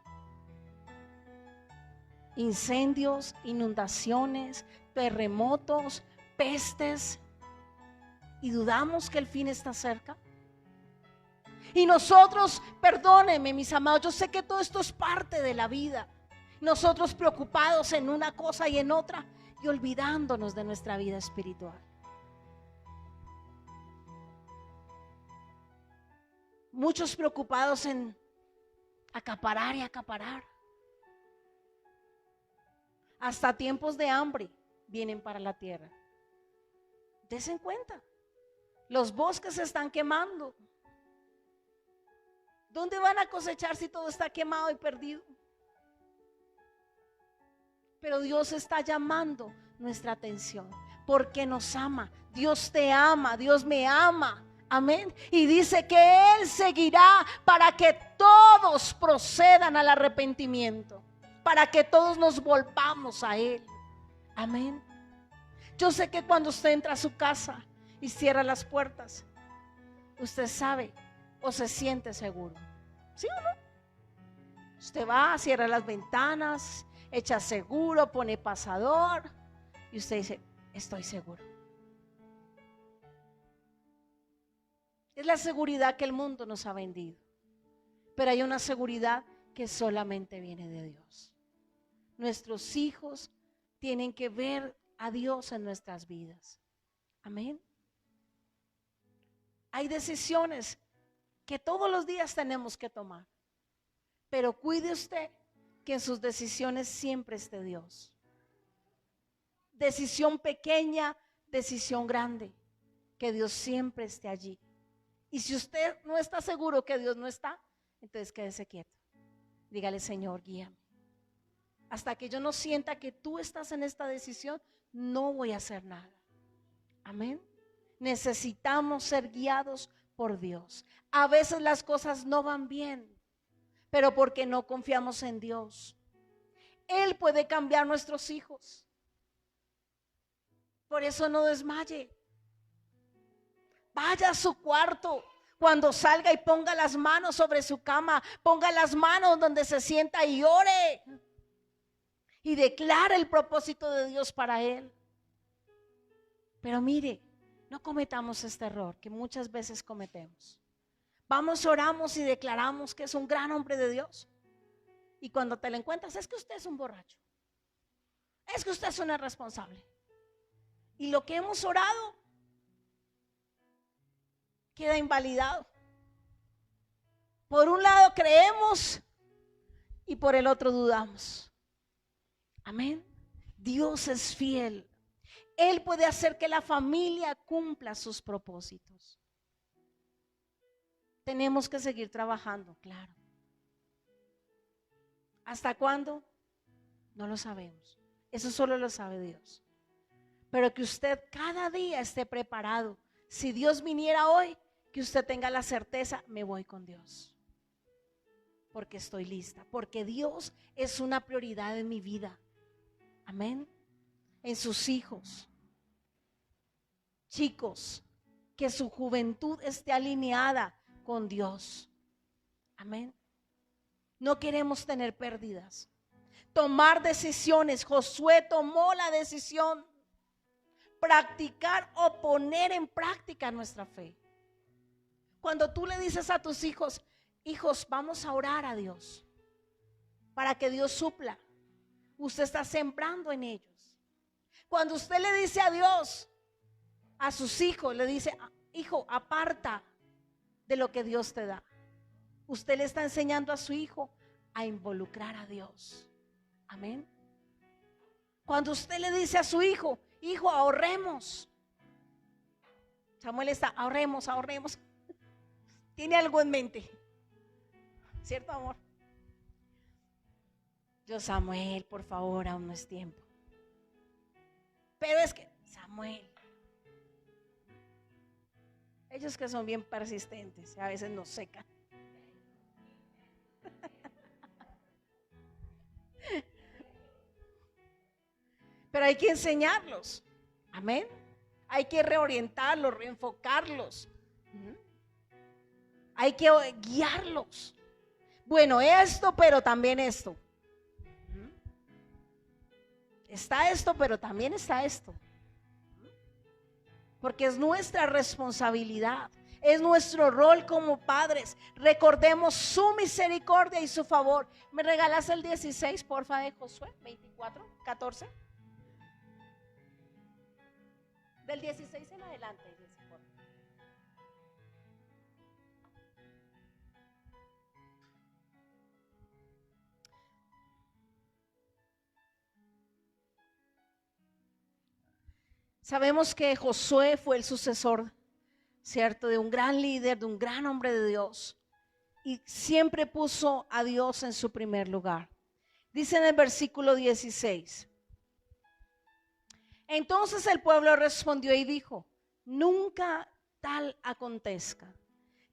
Incendios, inundaciones, terremotos, pestes. ¿Y dudamos que el fin está cerca? Y nosotros, perdónenme mis amados, yo sé que todo esto es parte de la vida. Nosotros preocupados en una cosa y en otra y olvidándonos de nuestra vida espiritual. Muchos preocupados en acaparar y acaparar. Hasta tiempos de hambre vienen para la tierra. Desen cuenta, los bosques se están quemando. ¿Dónde van a cosechar si todo está quemado y perdido? Pero Dios está llamando nuestra atención porque nos ama. Dios te ama, Dios me ama. Amén. Y dice que Él seguirá para que todos procedan al arrepentimiento, para que todos nos volvamos a Él. Amén. Yo sé que cuando usted entra a su casa y cierra las puertas, usted sabe o se siente seguro. ¿Sí o no? Usted va, cierra las ventanas, echa seguro, pone pasador y usted dice, estoy seguro. Es la seguridad que el mundo nos ha vendido. Pero hay una seguridad que solamente viene de Dios. Nuestros hijos tienen que ver a Dios en nuestras vidas. Amén. Hay decisiones que todos los días tenemos que tomar. Pero cuide usted que en sus decisiones siempre esté Dios. Decisión pequeña, decisión grande, que Dios siempre esté allí. Y si usted no está seguro que Dios no está, entonces quédese quieto. Dígale, Señor, guíame. Hasta que yo no sienta que tú estás en esta decisión, no voy a hacer nada. Amén. Necesitamos ser guiados por Dios. A veces las cosas no van bien, pero porque no confiamos en Dios. Él puede cambiar nuestros hijos. Por eso no desmaye. Vaya a su cuarto cuando salga y ponga las manos sobre su cama, ponga las manos donde se sienta y ore y declare el propósito de Dios para él. Pero mire, no cometamos este error que muchas veces cometemos. Vamos, oramos y declaramos que es un gran hombre de Dios. Y cuando te lo encuentras, es que usted es un borracho. Es que usted es una irresponsable. Y lo que hemos orado queda invalidado. Por un lado creemos y por el otro dudamos. Amén. Dios es fiel. Él puede hacer que la familia cumpla sus propósitos. Tenemos que seguir trabajando, claro. ¿Hasta cuándo? No lo sabemos. Eso solo lo sabe Dios. Pero que usted cada día esté preparado. Si Dios viniera hoy, que usted tenga la certeza, me voy con Dios. Porque estoy lista. Porque Dios es una prioridad en mi vida. Amén. En sus hijos. Chicos, que su juventud esté alineada con Dios. Amén. No queremos tener pérdidas. Tomar decisiones. Josué tomó la decisión. Practicar o poner en práctica nuestra fe. Cuando tú le dices a tus hijos, hijos, vamos a orar a Dios para que Dios supla, usted está sembrando en ellos. Cuando usted le dice a Dios, a sus hijos, le dice, hijo, aparta de lo que Dios te da. Usted le está enseñando a su hijo a involucrar a Dios. Amén. Cuando usted le dice a su hijo, hijo, ahorremos. Samuel está, ahorremos. Tiene algo en mente. ¿Cierto, amor? Yo, Samuel, por favor, aún no es tiempo. Pero es que, Samuel, ellos que son bien persistentes, a veces nos secan. Pero hay que enseñarlos. Amén. Hay que reorientarlos, reenfocarlos. Hay que guiarlos. Bueno, esto, pero también esto. Está esto, pero también está esto. Porque es nuestra responsabilidad. Es nuestro rol como padres. Recordemos su misericordia y su favor. ¿Me regalas el 16, porfa, de Josué? 24, 14. Del 16 en adelante. Sabemos que Josué fue el sucesor, ¿cierto? De un gran líder, de un gran hombre de Dios. Y siempre puso a Dios en su primer lugar. Dice en el versículo 16. Entonces el pueblo respondió y dijo, nunca tal acontezca,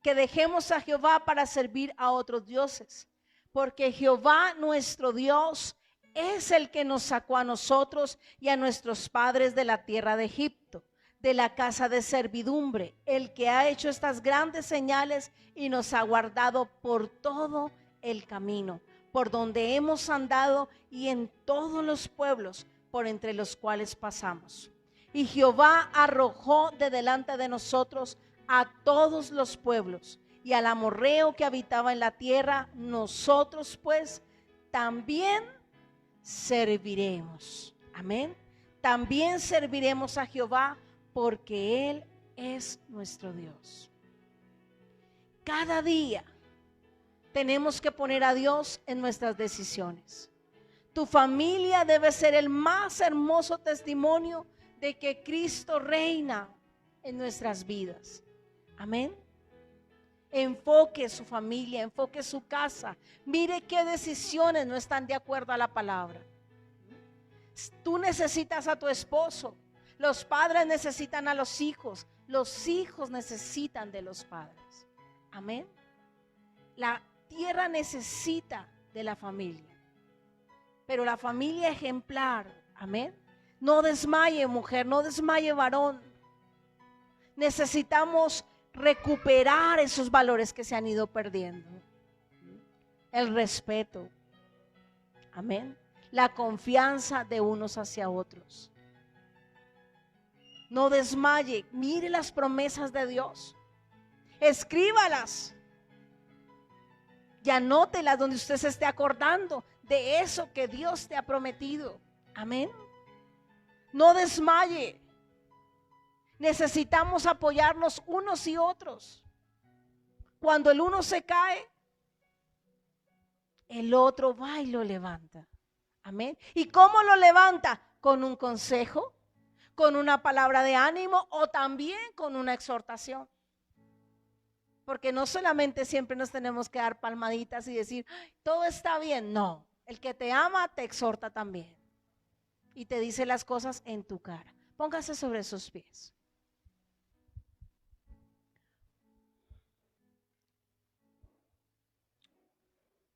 que dejemos a Jehová para servir a otros dioses, porque Jehová nuestro Dios es el que nos sacó a nosotros y a nuestros padres de la tierra de Egipto, de la casa de servidumbre, el que ha hecho estas grandes señales y nos ha guardado por todo el camino, por donde hemos andado y en todos los pueblos por entre los cuales pasamos. Y Jehová arrojó de delante de nosotros a todos los pueblos y al amorreo que habitaba en la tierra. Nosotros pues también serviremos. Amén. También serviremos a Jehová porque Él es nuestro Dios. Cada día tenemos que poner a Dios en nuestras decisiones. Tu familia debe ser el más hermoso testimonio de que Cristo reina en nuestras vidas. Amén. Enfoque su familia, enfoque su casa. Mire qué decisiones no están de acuerdo a la palabra. Tú necesitas a tu esposo. Los padres necesitan a los hijos necesitan de los padres. Amén. La tierra necesita de la familia, pero la familia ejemplar. Amén. No desmaye, mujer, no desmaye, varón. Necesitamos recuperar esos valores que se han ido perdiendo. El respeto. Amén. La confianza de unos hacia otros. No desmaye. Mire las promesas de Dios. Escríbalas. Y anótelas donde usted se esté acordando de eso que Dios te ha prometido. Amén. No desmaye. Necesitamos apoyarnos unos y otros. Cuando el uno se cae, el otro va y lo levanta. Amén. ¿Y cómo lo levanta? Con un consejo, con una palabra de ánimo o también con una exhortación. Porque no solamente siempre nos tenemos que dar palmaditas y decir, todo está bien. No, el que te ama te exhorta también. Y te dice las cosas en tu cara. Póngase sobre sus pies.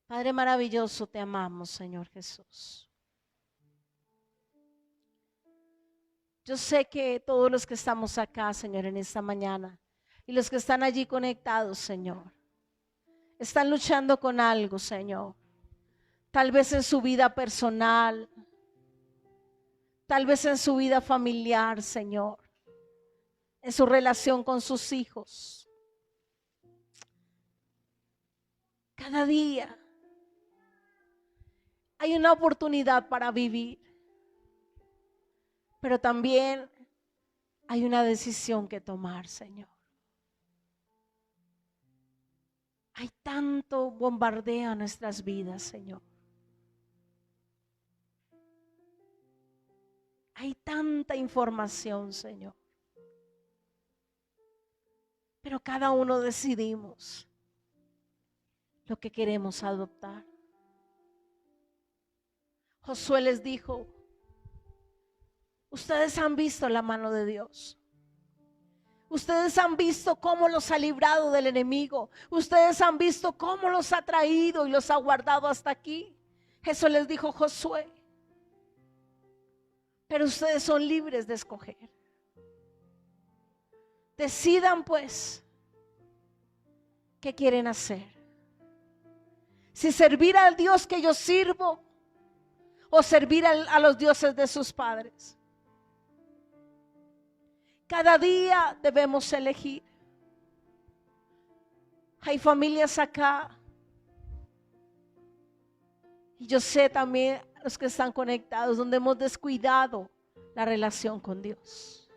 Padre maravilloso, te amamos, Señor Jesús. Yo sé que todos los que estamos acá, Señor, en esta mañana, y los que están allí conectados, Señor, están luchando con algo, Señor. Tal vez en su vida personal, tal vez en su vida familiar, Señor, en su relación con sus hijos. Cada día hay una oportunidad para vivir, pero también hay una decisión que tomar, Señor. Hay tanto bombardeo en nuestras vidas, Señor. Hay tanta información, Señor. Pero cada uno decidimos lo que queremos adoptar. Josué les dijo, ustedes han visto la mano de Dios. Ustedes han visto cómo los ha librado del enemigo. Ustedes han visto cómo los ha traído y los ha guardado hasta aquí. Eso les dijo Josué. Pero ustedes son libres de escoger. Decidan pues qué quieren hacer. Si servir al Dios que yo sirvo o servir a los dioses de sus padres. Cada día debemos elegir. Hay familias acá. Y yo sé también los que están conectados donde hemos descuidado la relación con Dios.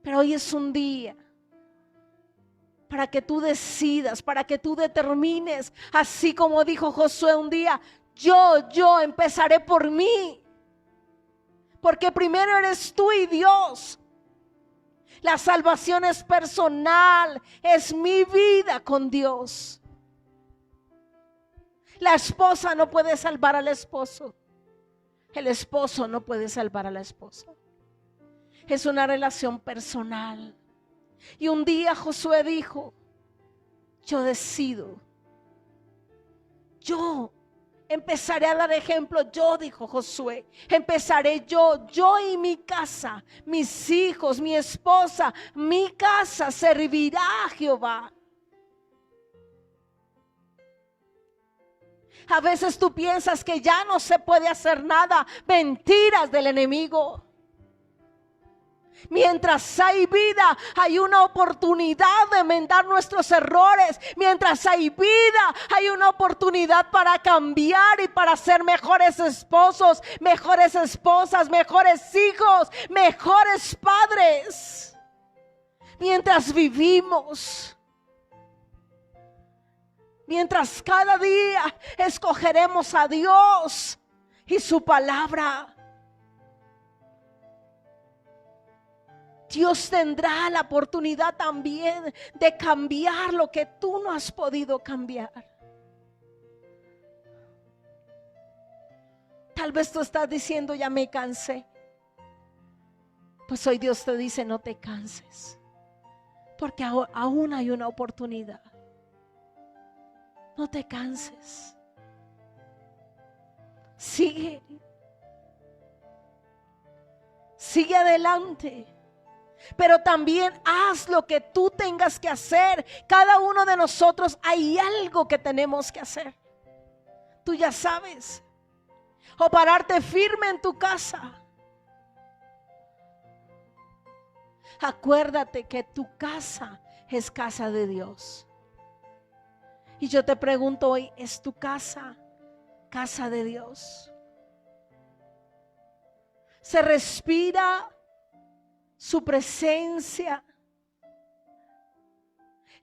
Pero hoy es un día para que tú decidas, para que tú determines, así como dijo Josué un día, yo empezaré por mí. Porque primero eres tú y Dios. La salvación es personal, es mi vida con Dios. La esposa no puede salvar al esposo. El esposo no puede salvar a la esposa. Es una relación personal. Y un día Josué dijo, yo decido. Yo empezaré a dar ejemplo. Yo, dijo Josué, empezaré yo y mi casa, mis hijos, mi esposa, mi casa servirá a Jehová. A veces tú piensas que ya no se puede hacer nada. Mentiras del enemigo. Mientras hay vida, hay una oportunidad de enmendar nuestros errores. Mientras hay vida, hay una oportunidad para cambiar y para ser mejores esposos, mejores esposas, mejores hijos, mejores padres. Mientras vivimos. Mientras cada día escogeremos a Dios y su palabra, Dios tendrá la oportunidad también de cambiar lo que tú no has podido cambiar. Tal vez tú estás diciendo, ya me cansé. Pues hoy Dios te dice, no te canses, porque aún hay una oportunidad. No te canses. Sigue. Sigue adelante. Pero también haz lo que tú tengas que hacer. Cada uno de nosotros hay algo que tenemos que hacer. Tú ya sabes. O pararte firme en tu casa. Acuérdate que tu casa es casa de Dios. Y yo te pregunto hoy, ¿es tu casa casa de Dios? ¿Se respira su presencia?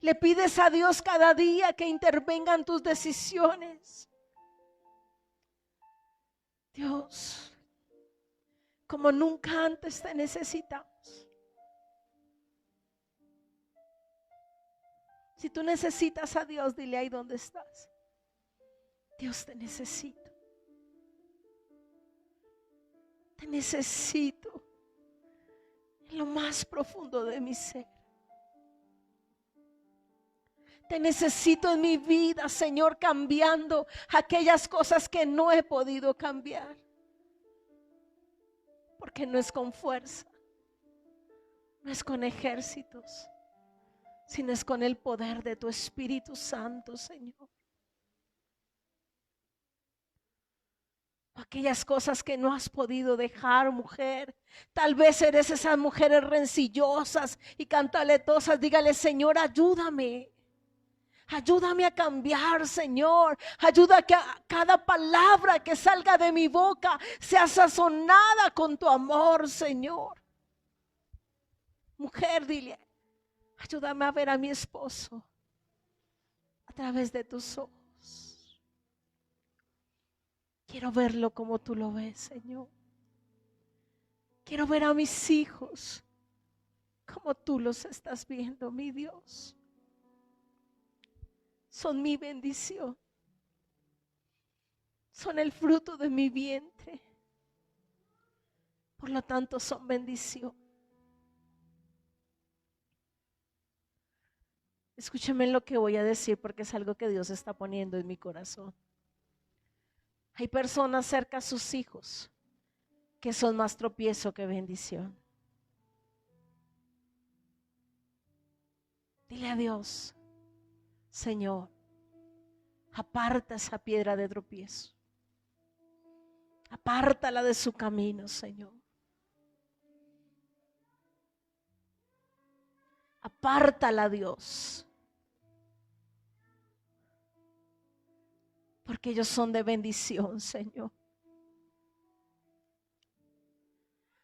Le pides a Dios cada día que intervenga en tus decisiones. Dios, como nunca antes te necesitamos. Si tú necesitas a Dios, dile ahí donde estás: Dios, te necesito. Te necesito en lo más profundo de mi ser. Te necesito en mi vida, Señor, cambiando aquellas cosas que no he podido cambiar. Porque no es con fuerza, no es con ejércitos, sino es con el poder de tu Espíritu Santo, Señor. Aquellas cosas que no has podido dejar, mujer. Tal vez eres esas mujeres rencillosas y cantaletosas. Dígale: Señor, ayúdame. Ayúdame a cambiar, Señor. Ayuda a que cada palabra que salga de mi boca sea sazonada con tu amor, Señor. Mujer, dile: ayúdame a ver a mi esposo a través de tus ojos. Quiero verlo como tú lo ves, Señor. Quiero ver a mis hijos como tú los estás viendo, mi Dios. Son mi bendición. Son el fruto de mi vientre. Por lo tanto, son bendición. Escúcheme lo que voy a decir, porque es algo que Dios está poniendo en mi corazón. Hay personas cerca a sus hijos que son más tropiezo que bendición. Dile a Dios: Señor, aparta esa piedra de tropiezo. Apártala de su camino, Señor. Apártala, Dios. Porque ellos son de bendición, Señor.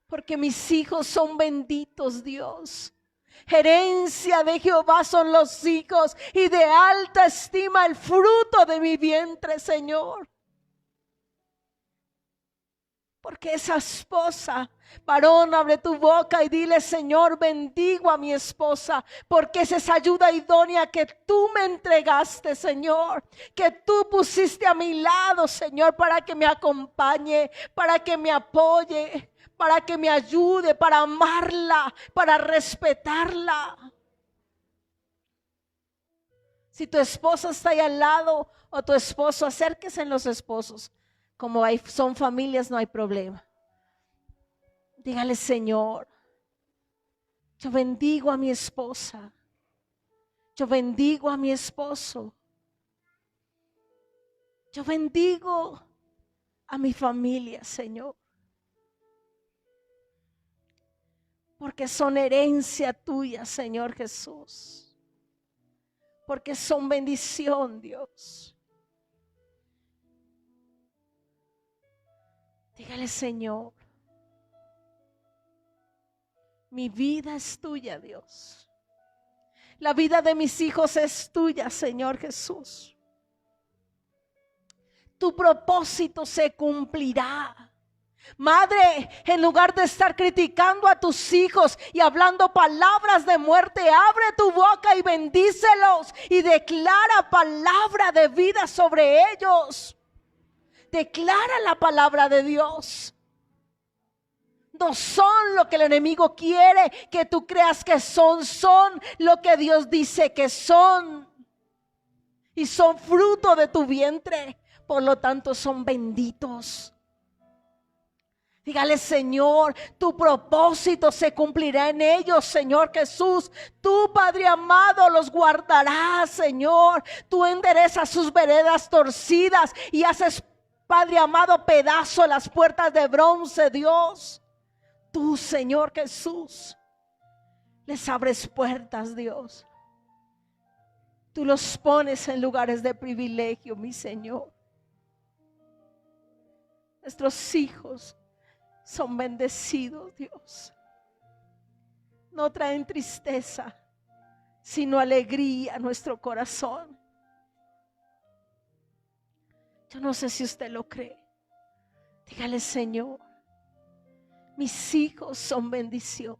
Porque mis hijos son benditos, Dios. Herencia de Jehová son los hijos, y de alta estima el fruto de mi vientre, Señor. Porque esa esposa, varón, abre tu boca y dile: Señor, bendigo a mi esposa, porque es esa ayuda idónea que tú me entregaste, Señor, que tú pusiste a mi lado, Señor, para que me acompañe, para que me apoye, para que me ayude, para amarla, para respetarla. Si tu esposa está ahí al lado, o tu esposo, acérquese en los esposos. Como son familias, no hay problema. Dígale: Señor, yo bendigo a mi esposa. Yo bendigo a mi esposo. Yo bendigo a mi familia, Señor. Porque son herencia tuya, Señor Jesús. Porque son bendición, Dios. Dígale: Señor, mi vida es tuya, Dios. La vida de mis hijos es tuya, Señor Jesús. Tu propósito se cumplirá. Madre, en lugar de estar criticando a tus hijos y hablando palabras de muerte, abre tu boca y bendícelos y declara palabra de vida sobre ellos. Declara la palabra de Dios. No son lo que el enemigo quiere que tú creas que son. Son lo que Dios dice que son. Y son fruto de tu vientre. Por lo tanto, son benditos. Dígale: Señor, tu propósito se cumplirá en ellos, Señor Jesús. Tú, Padre amado, los guardarás, Señor. Tú enderezas sus veredas torcidas y haces, Padre amado, pedazo las puertas de bronce, Dios. Tú, Señor Jesús, les abres puertas, Dios. Tú los pones en lugares de privilegio, mi Señor. Nuestros hijos son bendecidos, Dios. No traen tristeza, sino alegría a nuestro corazón. Yo no sé si usted lo cree. Dígale: Señor, mis hijos son bendición.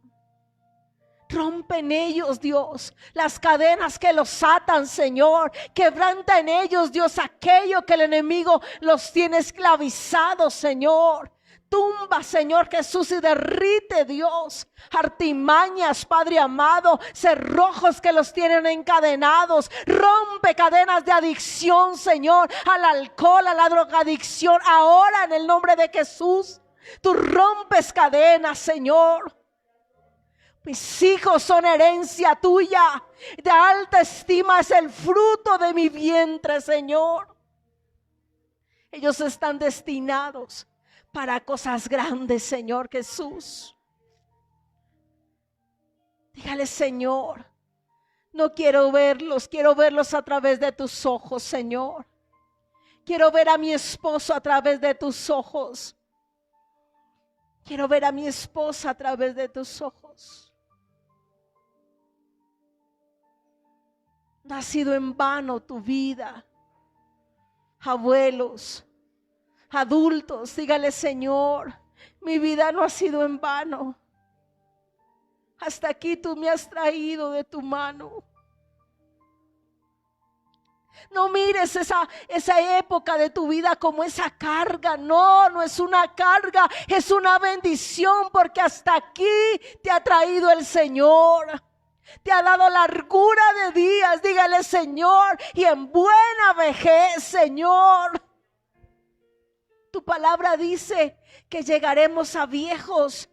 Rompe en ellos, Dios, las cadenas que los atan, Señor. Quebranta en ellos, Dios, aquello que el enemigo los tiene esclavizados, Señor. Tumba, Señor Jesús, y derrite, Dios, artimañas, Padre amado, cerrojos que los tienen encadenados. Rompe cadenas de adicción, Señor, al alcohol, a la drogadicción. Ahora, en el nombre de Jesús, tú rompes cadenas, Señor. Mis hijos son herencia tuya. De alta estima es el fruto de mi vientre, Señor. Ellos están destinados para cosas grandes, Señor Jesús. Dígale: Señor, no quiero verlos a través de tus ojos, Señor. Quiero ver a mi esposo a través de tus ojos. Quiero ver a mi esposa a través de tus ojos. No ha sido en vano tu vida. Abuelos, adultos, dígale: Señor, mi vida no ha sido en vano. Hasta aquí tú me has traído de tu mano. No mires esa época de tu vida como esa carga. No, no es una carga, es una bendición, porque hasta aquí te ha traído el Señor. Te ha dado largura de días, dígale: Señor, y en buena vejez, Señor. Tu palabra dice que llegaremos a viejos,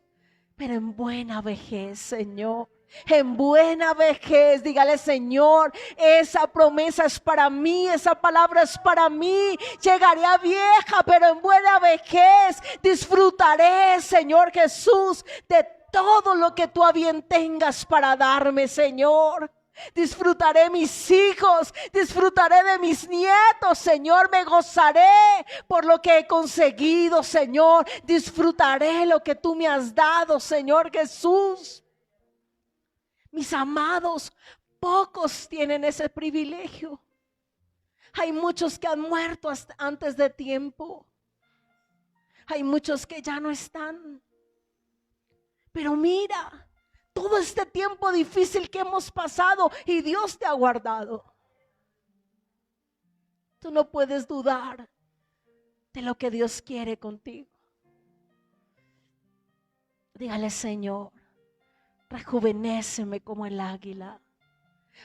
pero en buena vejez, Señor. En buena vejez, dígale: Señor, esa promesa es para mí, esa palabra es para mí. Llegaré a vieja, pero en buena vejez disfrutaré, Señor Jesús, de todo lo que tú a bien tengas para darme, Señor. Disfrutaré mis hijos, disfrutaré de mis nietos, Señor. Me gozaré por lo que he conseguido, Señor. Disfrutaré lo que tú me has dado, Señor Jesús. Mis amados, pocos tienen ese privilegio. Hay muchos que han muerto antes de tiempo. Hay muchos que ya no están. Pero mira, todo este tiempo difícil que hemos pasado y Dios te ha guardado. Tú no puedes dudar de lo que Dios quiere contigo. Dígale: Señor, rejuvenéceme como el águila.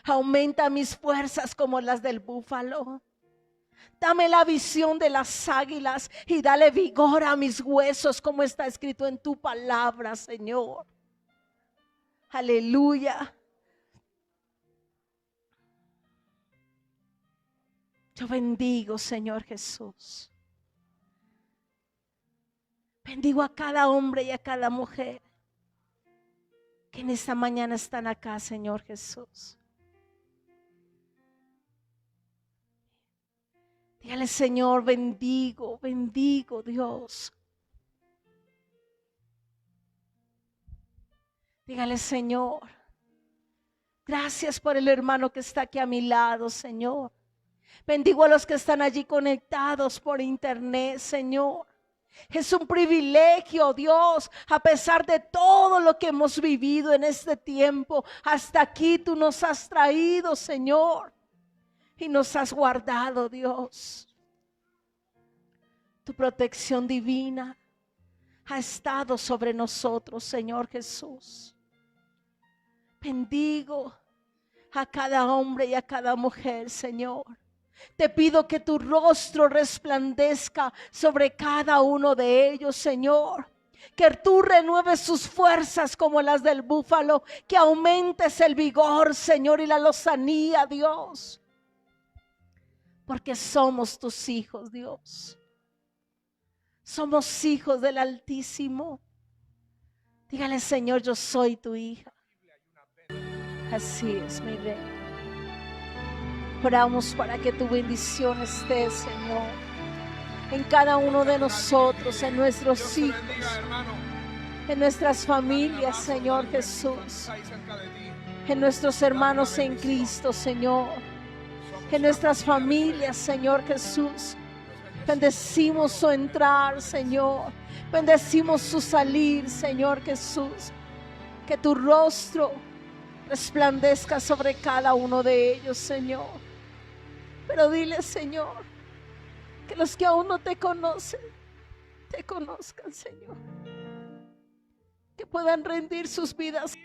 Aumenta mis fuerzas como las del búfalo. Dame la visión de las águilas y dale vigor a mis huesos, como está escrito en tu palabra, Señor. Aleluya. Yo bendigo, Señor Jesús. Bendigo a cada hombre y a cada mujer que en esta mañana están acá, Señor Jesús. Dígale: Señor, bendigo, bendigo, Dios. Dígale: Señor, gracias por el hermano que está aquí a mi lado, Señor. Bendigo a los que están allí conectados por internet, Señor. Es un privilegio, Dios, a pesar de todo lo que hemos vivido en este tiempo. Hasta aquí tú nos has traído, Señor. Y nos has guardado, Dios. Tu protección divina ha estado sobre nosotros, Señor Jesús. Bendigo a cada hombre y a cada mujer, Señor. Te pido que tu rostro resplandezca sobre cada uno de ellos, Señor. Que tú renueves sus fuerzas como las del búfalo. Que aumentes el vigor, Señor, y la lozanía, Dios. Porque somos tus hijos, Dios. Somos hijos del Altísimo. Dígale: Señor, yo soy tu hija. Así es, mi rey. Oramos para que tu bendición esté, Señor, en cada uno de nosotros, en nuestros hijos, en nuestras familias, Señor Jesús. en nuestros hermanos en Cristo, Señor, en nuestras familias, Señor Jesús. Bendecimos su entrar, Señor. Bendecimos su salir, Señor Jesús. Que tu rostro resplandezca sobre cada uno de ellos, Señor. Pero dile, Señor, que los que aún no te conocen, te conozcan, Señor. Que puedan rendir sus vidas